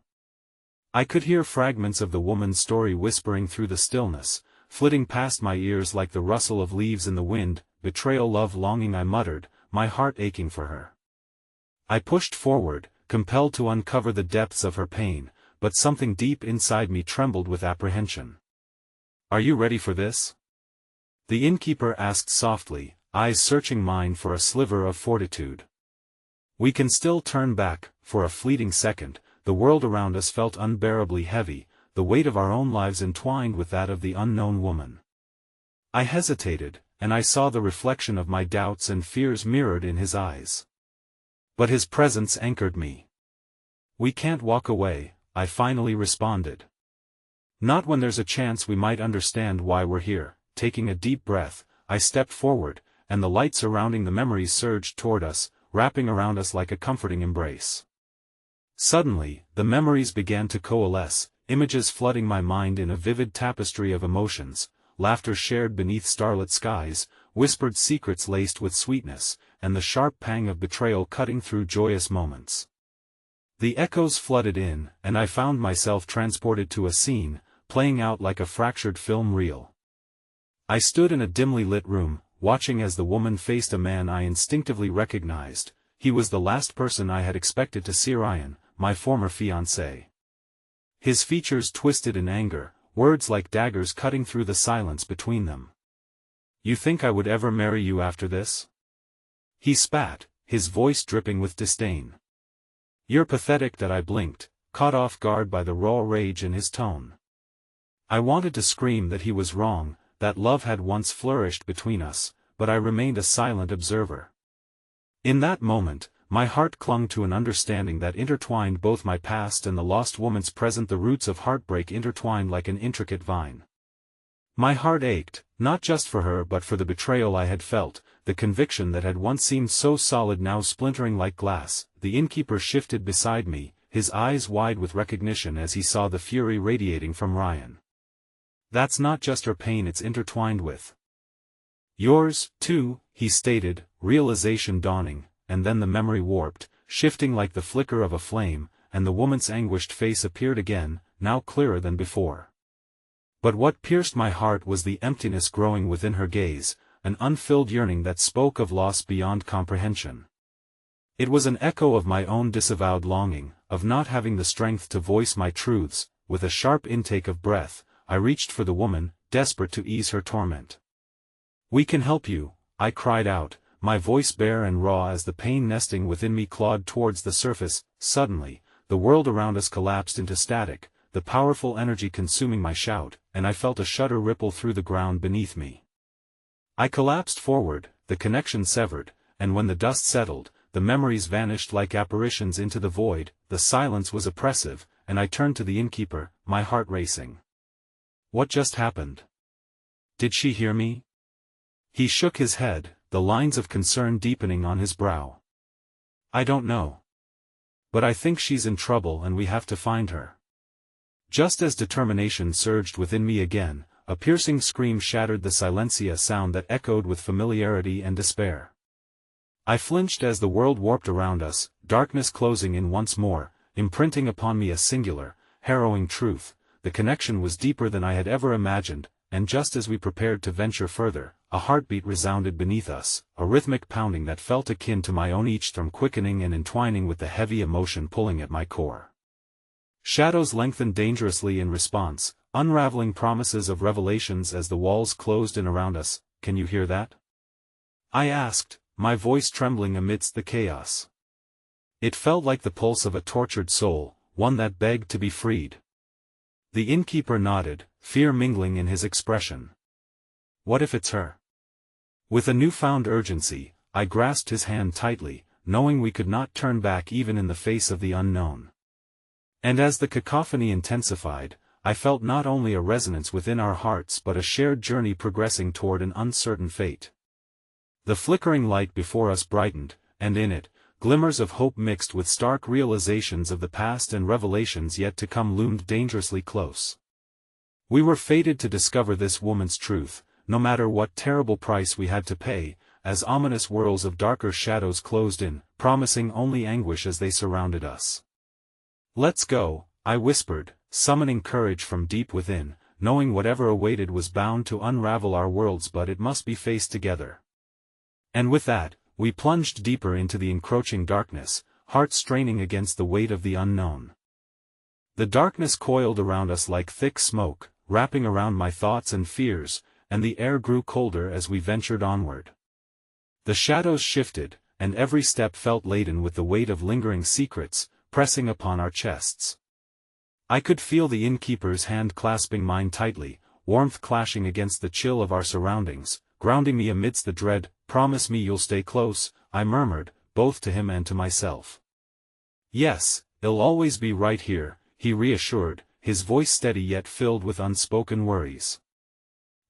I could hear fragments of the woman's story whispering through the stillness, flitting past my ears like the rustle of leaves in the wind. Betrayal, love, longing, I muttered, my heart aching for her. I pushed forward, compelled to uncover the depths of her pain, but something deep inside me trembled with apprehension. Are you ready for this? The innkeeper asked softly, eyes searching mine for a sliver of fortitude. We can still turn back. For a fleeting second, the world around us felt unbearably heavy, the weight of our own lives entwined with that of the unknown woman. I hesitated, and I saw the reflection of my doubts and fears mirrored in his eyes. But his presence anchored me. We can't walk away, I finally responded. Not when there's a chance we might understand why we're here. Taking a deep breath, I stepped forward, and the light surrounding the memories surged toward us, wrapping around us like a comforting embrace. Suddenly, the memories began to coalesce, images flooding my mind in a vivid tapestry of emotions, laughter shared beneath starlit skies, whispered secrets laced with sweetness, and the sharp pang of betrayal cutting through joyous moments. The echoes flooded in, and I found myself transported to a scene, playing out like a fractured film reel. I stood in a dimly lit room, watching as the woman faced a man I instinctively recognized. He was the last person I had expected to see, Ryan, my former fiancé. His features twisted in anger, words like daggers cutting through the silence between them. You think I would ever marry you after this? He spat, his voice dripping with disdain. You're pathetic. That I blinked, caught off guard by the raw rage in his tone. I wanted to scream that he was wrong, that love had once flourished between us, but I remained a silent observer. In that moment, my heart clung to an understanding that intertwined both my past and the lost woman's present. The roots of heartbreak intertwined like an intricate vine. My heart ached, not just for her but for the betrayal I had felt, the conviction that had once seemed so solid now splintering like glass. The innkeeper shifted beside me, his eyes wide with recognition as he saw the fury radiating from Ryan. That's not just her pain, it's intertwined with yours, too, he stated, realization dawning, and then the memory warped, shifting like the flicker of a flame, and the woman's anguished face appeared again, now clearer than before. But what pierced my heart was the emptiness growing within her gaze, an unfilled yearning that spoke of loss beyond comprehension. It was an echo of my own disavowed longing, of not having the strength to voice my truths. With a sharp intake of breath, I reached for the woman, desperate to ease her torment. We can help you, I cried out, my voice bare and raw as the pain nesting within me clawed towards the surface. Suddenly, the world around us collapsed into static, the powerful energy consuming my shout, and I felt a shudder ripple through the ground beneath me. I collapsed forward, the connection severed, and when the dust settled, the memories vanished like apparitions into the void. The silence was oppressive, and I turned to the innkeeper, my heart racing. What just happened? Did she hear me? He shook his head, the lines of concern deepening on his brow. I don't know. But I think she's in trouble and we have to find her. Just as determination surged within me again, a piercing scream shattered the silence, a sound that echoed with familiarity and despair. I flinched as the world warped around us, darkness closing in once more, imprinting upon me a singular, harrowing truth. The connection was deeper than I had ever imagined, and just as we prepared to venture further, a heartbeat resounded beneath us, a rhythmic pounding that felt akin to my own, each thrum quickening and entwining with the heavy emotion pulling at my core. Shadows lengthened dangerously in response, unraveling promises of revelations as the walls closed in around us. Can you hear that? I asked, my voice trembling amidst the chaos. It felt like the pulse of a tortured soul, one that begged to be freed. The innkeeper nodded, fear mingling in his expression. What if it's her? With a newfound urgency, I grasped his hand tightly, knowing we could not turn back even in the face of the unknown. And as the cacophony intensified, I felt not only a resonance within our hearts but a shared journey progressing toward an uncertain fate. The flickering light before us brightened, and in it, glimmers of hope mixed with stark realizations of the past and revelations yet to come loomed dangerously close. We were fated to discover this woman's truth, no matter what terrible price we had to pay, as ominous whirls of darker shadows closed in, promising only anguish as they surrounded us. "Let's go," I whispered, summoning courage from deep within, knowing whatever awaited was bound to unravel our worlds but it must be faced together. And with that, we plunged deeper into the encroaching darkness, hearts straining against the weight of the unknown. The darkness coiled around us like thick smoke, wrapping around my thoughts and fears, and the air grew colder as we ventured onward. The shadows shifted, and every step felt laden with the weight of lingering secrets, pressing upon our chests. I could feel the innkeeper's hand clasping mine tightly, warmth clashing against the chill of our surroundings, grounding me amidst the dread. "Promise me you'll stay close," I murmured, both to him and to myself. "Yes, it'll always be right here," he reassured, his voice steady yet filled with unspoken worries.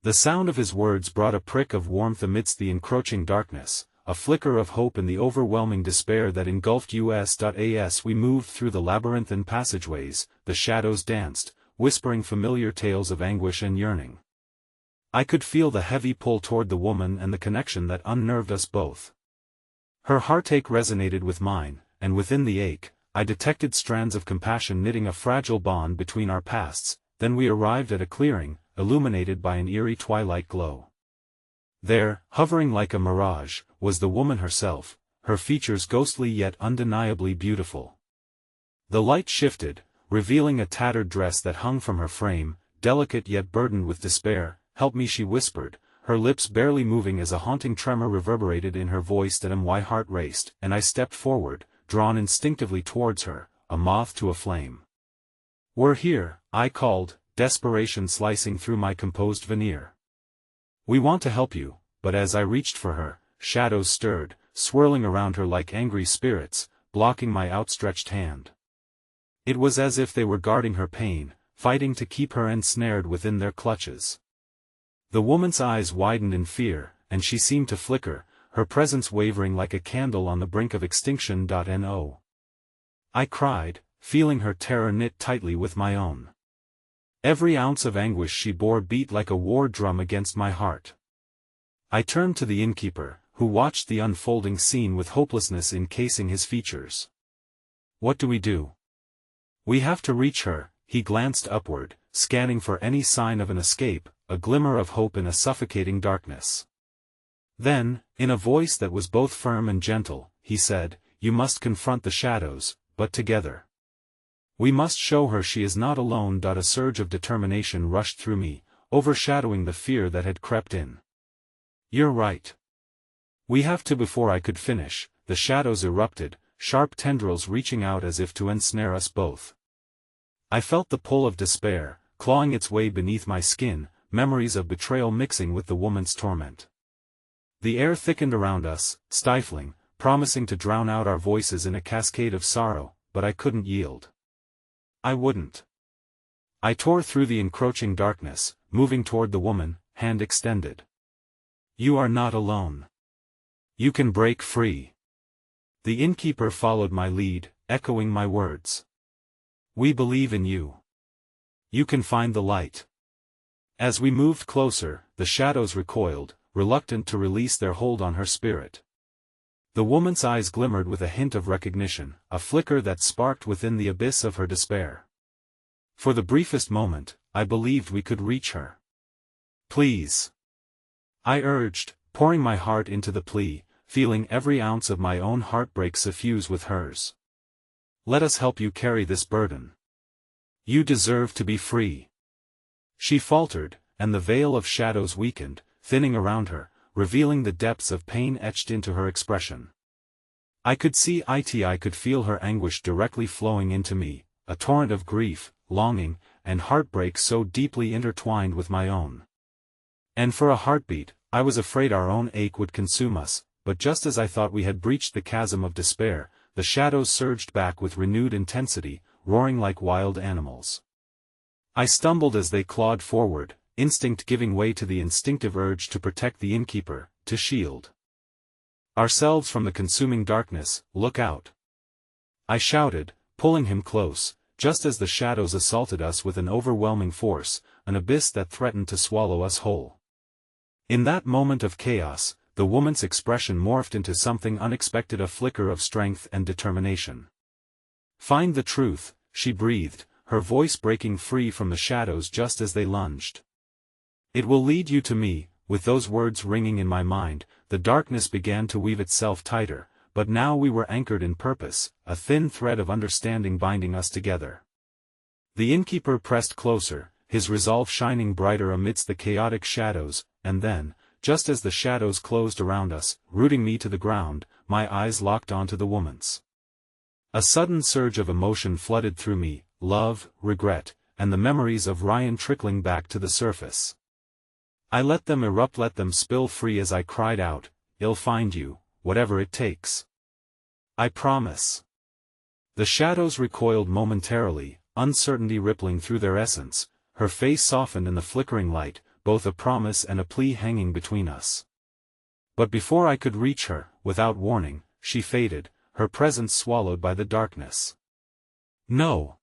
The sound of his words brought a prick of warmth amidst the encroaching darkness, a flicker of hope in the overwhelming despair that engulfed us. As we moved through the labyrinthine passageways, the shadows danced, whispering familiar tales of anguish and yearning. I could feel the heavy pull toward the woman and the connection that unnerved us both. Her heartache resonated with mine, and within the ache, I detected strands of compassion knitting a fragile bond between our pasts. Then we arrived at a clearing, illuminated by an eerie twilight glow. There, hovering like a mirage, was the woman herself, her features ghostly yet undeniably beautiful. The light shifted, revealing a tattered dress that hung from her frame, delicate yet burdened with despair. "Help me," she whispered, her lips barely moving as a haunting tremor reverberated in her voice. My heart raced, and I stepped forward, drawn instinctively towards her, a moth to a flame. "We're here," I called, desperation slicing through my composed veneer. "We want to help you," but as I reached for her, shadows stirred, swirling around her like angry spirits, blocking my outstretched hand. It was as if they were guarding her pain, fighting to keep her ensnared within their clutches. The woman's eyes widened in fear, and she seemed to flicker, her presence wavering like a candle on the brink of extinction. No. I cried, feeling her terror knit tightly with my own. Every ounce of anguish she bore beat like a war drum against my heart. I turned to the innkeeper, who watched the unfolding scene with hopelessness encasing his features. "What do we do?" "We have to reach her," he glanced upward, scanning for any sign of an escape, a glimmer of hope in a suffocating darkness. Then, in a voice that was both firm and gentle, he said, "You must confront the shadows, but together. We must show her she is not alone." A surge of determination rushed through me, overshadowing the fear that had crept in. "You're right. We have to." Before I could finish, the shadows erupted, sharp tendrils reaching out as if to ensnare us both. I felt the pull of despair, clawing its way beneath my skin, memories of betrayal mixing with the woman's torment. The air thickened around us, stifling, promising to drown out our voices in a cascade of sorrow, but I couldn't yield. I wouldn't. I tore through the encroaching darkness, moving toward the woman, hand extended. "You are not alone. You can break free." The innkeeper followed my lead, echoing my words. "We believe in you. You can find the light." As we moved closer, the shadows recoiled, reluctant to release their hold on her spirit. The woman's eyes glimmered with a hint of recognition, a flicker that sparked within the abyss of her despair. For the briefest moment, I believed we could reach her. "Please," I urged, pouring my heart into the plea, feeling every ounce of my own heartbreak suffuse with hers. "Let us help you carry this burden. You deserve to be free." She faltered, and the veil of shadows weakened, thinning around her, revealing the depths of pain etched into her expression. I could feel her anguish directly flowing into me, a torrent of grief, longing, and heartbreak so deeply intertwined with my own. And for a heartbeat, I was afraid our own ache would consume us, but just as I thought we had breached the chasm of despair, the shadows surged back with renewed intensity, roaring like wild animals. I stumbled as they clawed forward, instinct giving way to the instinctive urge to protect the innkeeper, to shield ourselves from the consuming darkness. "Look out!" I shouted, pulling him close, just as the shadows assaulted us with an overwhelming force, an abyss that threatened to swallow us whole. In that moment of chaos, the woman's expression morphed into something unexpected, a flicker of strength and determination. "Find the truth," she breathed, her voice breaking free from the shadows just as they lunged. "It will lead you to me." With those words ringing in my mind, the darkness began to weave itself tighter, but now we were anchored in purpose, a thin thread of understanding binding us together. The innkeeper pressed closer, his resolve shining brighter amidst the chaotic shadows, and then, just as the shadows closed around us, rooting me to the ground, my eyes locked onto the woman's. A sudden surge of emotion flooded through me, love, regret, and the memories of Ryan trickling back to the surface. I let them erupt, let them spill free as I cried out, "I'll find you, whatever it takes. I promise." The shadows recoiled momentarily, uncertainty rippling through their essence, her face softened in the flickering light, both a promise and a plea hanging between us. But before I could reach her, without warning, she faded, her presence swallowed by the darkness. "No!"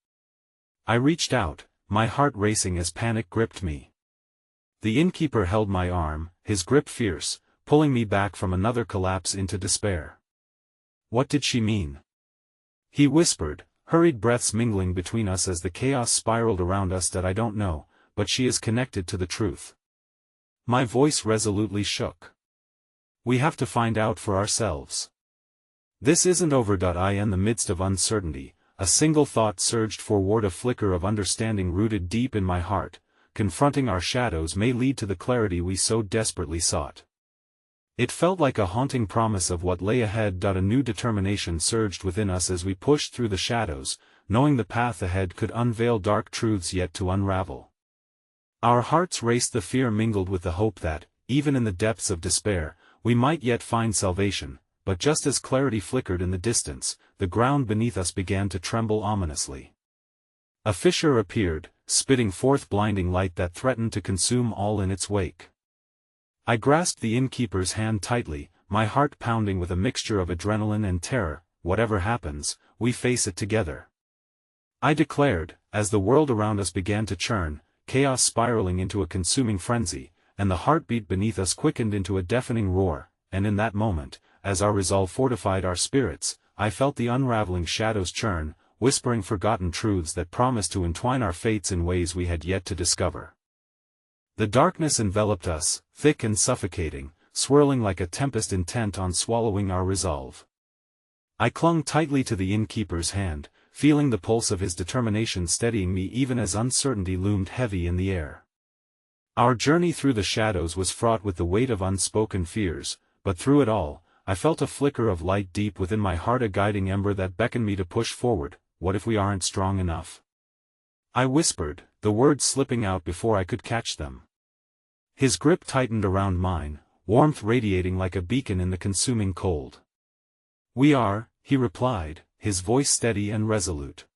I reached out, my heart racing as panic gripped me. The innkeeper held my arm, his grip fierce, pulling me back from another collapse into despair. "What did she mean?" he whispered, hurried breaths mingling between us as the chaos spiraled around us. "That I don't know, but she is connected to the truth." My voice resolutely shook. "We have to find out for ourselves. This isn't over." In the midst of uncertainty, a single thought surged forward, a flicker of understanding rooted deep in my heart. Confronting our shadows may lead to the clarity we so desperately sought. It felt like a haunting promise of what lay ahead. A new determination surged within us as we pushed through the shadows, knowing the path ahead could unveil dark truths yet to unravel. Our hearts raced, the fear mingled with the hope that, even in the depths of despair, we might yet find salvation. But just as clarity flickered in the distance, the ground beneath us began to tremble ominously. A fissure appeared, spitting forth blinding light that threatened to consume all in its wake. I grasped the innkeeper's hand tightly, my heart pounding with a mixture of adrenaline and terror. "Whatever happens, we face it together," I declared, as the world around us began to churn, chaos spiraling into a consuming frenzy, and the heartbeat beneath us quickened into a deafening roar. And in that moment, as our resolve fortified our spirits, I felt the unraveling shadows churn, whispering forgotten truths that promised to entwine our fates in ways we had yet to discover. The darkness enveloped us, thick and suffocating, swirling like a tempest intent on swallowing our resolve. I clung tightly to the innkeeper's hand, feeling the pulse of his determination steadying me even as uncertainty loomed heavy in the air. Our journey through the shadows was fraught with the weight of unspoken fears, but through it all, I felt a flicker of light deep within my heart, a guiding ember that beckoned me to push forward. "What if we aren't strong enough?" I whispered, the words slipping out before I could catch them. His grip tightened around mine, warmth radiating like a beacon in the consuming cold. "We are," he replied, his voice steady and resolute.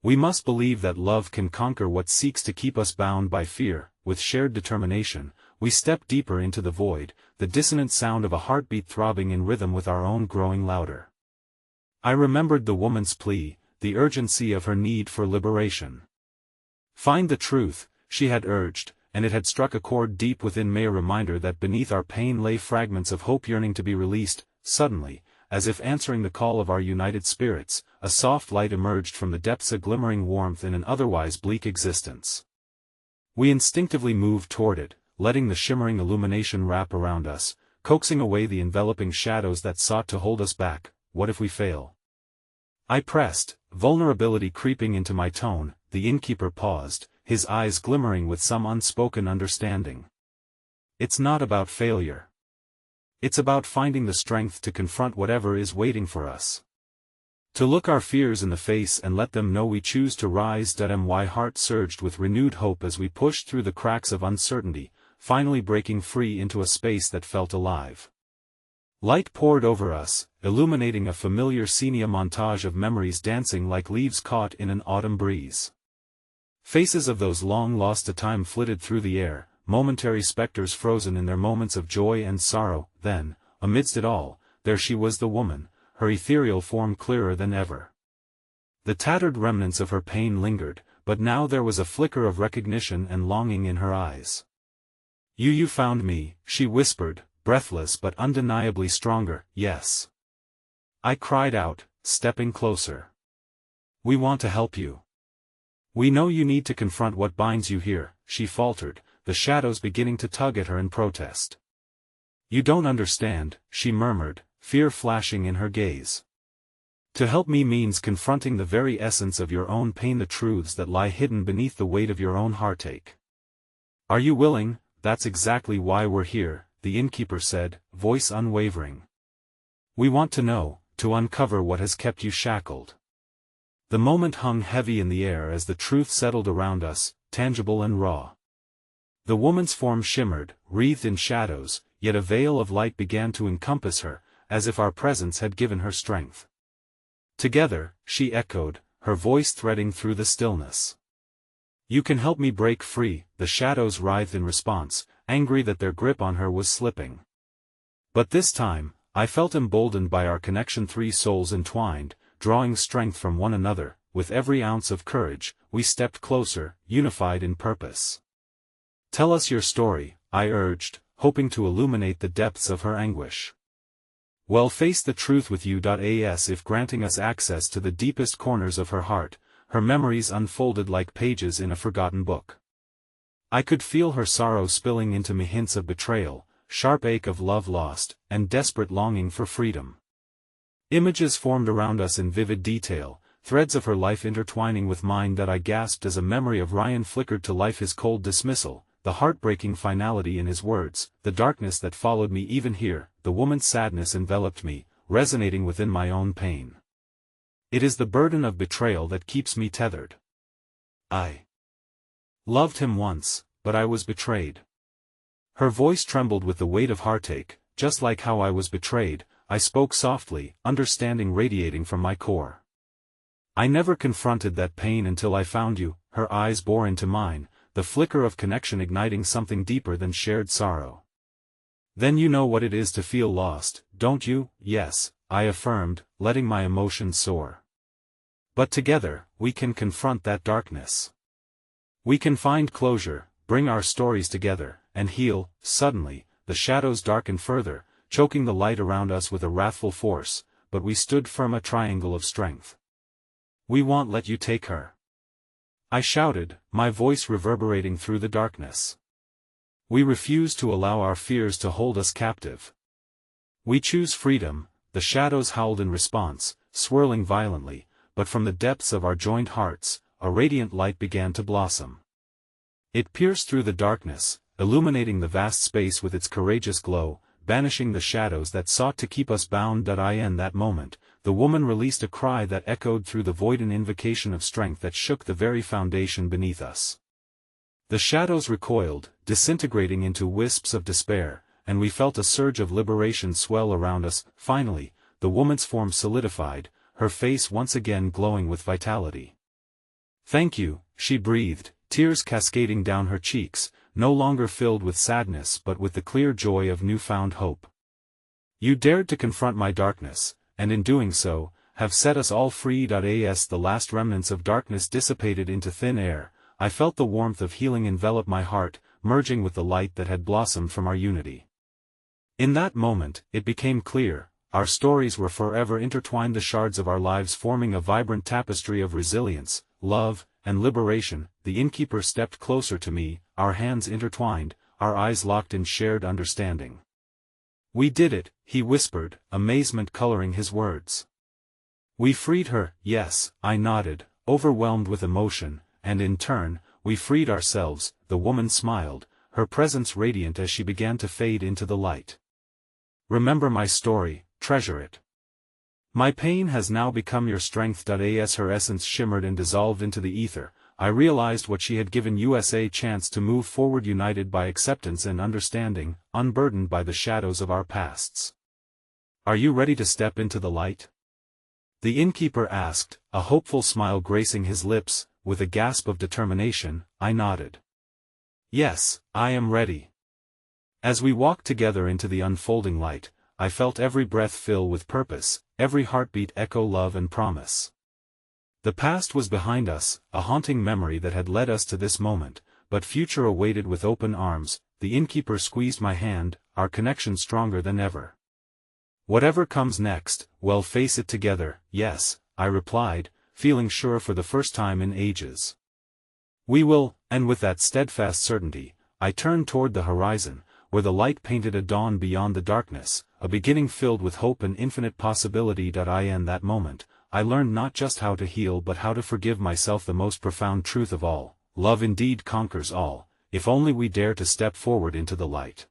"We must believe that love can conquer what seeks to keep us bound by fear." With shared determination, we stepped deeper into the void, the dissonant sound of a heartbeat throbbing in rhythm with our own growing louder. I remembered the woman's plea, the urgency of her need for liberation. "Find the truth," she had urged, and it had struck a chord deep within me, a reminder that beneath our pain lay fragments of hope yearning to be released. Suddenly, as if answering the call of our united spirits, a soft light emerged from the depths, a glimmering warmth in an otherwise bleak existence. We instinctively moved toward it, letting the shimmering illumination wrap around us, coaxing away the enveloping shadows that sought to hold us back. "What if we fail?" I pressed, vulnerability creeping into my tone. The innkeeper paused, his eyes glimmering with some unspoken understanding. "It's not about failure. It's about finding the strength to confront whatever is waiting for us." To look our fears in the face and let them know we choose to rise. My heart surged with renewed hope as we pushed through the cracks of uncertainty, finally breaking free into a space that felt alive. Light poured over us, illuminating a familiar scene, a montage of memories dancing like leaves caught in an autumn breeze. Faces of those long-lost to time flitted through the air, momentary specters frozen in their moments of joy and sorrow. Then, amidst it all, there she was, the woman, her ethereal form clearer than ever. The tattered remnants of her pain lingered, but now there was a flicker of recognition and longing in her eyes. You found me," she whispered, breathless but undeniably stronger. "Yes," I cried out, stepping closer. "We want to help you. We know you need to confront what binds you here," she faltered, the shadows beginning to tug at her in protest. "You don't understand," she murmured, fear flashing in her gaze. "To help me means confronting the very essence of your own pain, the truths that lie hidden beneath the weight of your own heartache. Are you willing?" "That's exactly why we're here," the innkeeper said, voice unwavering. "We want to know, to uncover what has kept you shackled." The moment hung heavy in the air as the truth settled around us, tangible and raw. The woman's form shimmered, wreathed in shadows, yet a veil of light began to encompass her, as if our presence had given her strength. "Together," she echoed, her voice threading through the stillness. "You can help me break free." The shadows writhed in response, angry that their grip on her was slipping. But this time, I felt emboldened by our connection, 3 souls entwined, drawing strength from one another. With every ounce of courage, we stepped closer, unified in purpose. "Tell us your story," I urged, hoping to illuminate the depths of her anguish. "Well, face the truth with you." As if granting us access to the deepest corners of her heart, her memories unfolded like pages in a forgotten book. I could feel her sorrow spilling into me, hints of betrayal, sharp ache of love lost, and desperate longing for freedom. Images formed around us in vivid detail, threads of her life intertwining with mine. That I gasped as a memory of Ryan flickered to life, his cold dismissal, the heartbreaking finality in his words, the darkness that followed me even here. The woman's sadness enveloped me, resonating within my own pain. "It is the burden of betrayal that keeps me tethered. I loved him once, but I was betrayed." Her voice trembled with the weight of heartache. "Just like how I was betrayed," I spoke softly, understanding radiating from my core. "I never confronted that pain until I found you." Her eyes bore into mine, the flicker of connection igniting something deeper than shared sorrow. "Then you know what it is to feel lost, don't you?" "Yes," I affirmed, letting my emotions soar. "But together, we can confront that darkness. We can find closure, bring our stories together, and heal." Suddenly, the shadows darkened further, choking the light around us with a wrathful force, but we stood firm, a triangle of strength. "We won't let you take her," I shouted, my voice reverberating through the darkness. "We refuse to allow our fears to hold us captive. We choose freedom." The shadows howled in response, swirling violently, but from the depths of our joined hearts, a radiant light began to blossom. It pierced through the darkness, illuminating the vast space with its courageous glow, banishing the shadows that sought to keep us bound. In that moment, the woman released a cry that echoed through the void, an invocation of strength that shook the very foundation beneath us. The shadows recoiled, disintegrating into wisps of despair, and we felt a surge of liberation swell around us. Finally, the woman's form solidified, her face once again glowing with vitality. "Thank you," she breathed, tears cascading down her cheeks, no longer filled with sadness but with the clear joy of newfound hope. "You dared to confront my darkness, and in doing so, have set us all free." As the last remnants of darkness dissipated into thin air, I felt the warmth of healing envelop my heart, merging with the light that had blossomed from our unity. In that moment, it became clear, our stories were forever intertwined, the shards of our lives forming a vibrant tapestry of resilience, love, and liberation. The innkeeper stepped closer to me, our hands intertwined, our eyes locked in shared understanding. "We did it," he whispered, amazement coloring his words. "We freed her." "Yes," I nodded, overwhelmed with emotion, "and in turn, we freed ourselves." The woman smiled, her presence radiant as she began to fade into the light. "Remember my story, treasure it. My pain has now become your strength. As her essence shimmered and dissolved into the ether, I realized what she had given us a chance to move forward, united by acceptance and understanding, unburdened by the shadows of our pasts. Are you ready to step into the light? The innkeeper asked, a hopeful smile gracing his lips. With a gasp of determination, I nodded. Yes, I am ready. As we walked together into the unfolding light, I felt every breath fill with purpose, every heartbeat echo love and promise. The past was behind us, a haunting memory that had led us to this moment, but future awaited with open arms. The innkeeper squeezed my hand, our connection stronger than ever. Whatever comes next, we'll face it together. Yes, I replied, feeling sure for the first time in ages. We will, and with that steadfast certainty, I turned toward the horizon, where the light painted a dawn beyond the darkness, a beginning filled with hope and infinite possibility. In that moment, I learned not just how to heal but how to forgive myself, the most profound truth of all: love indeed conquers all, if only we dare to step forward into the light.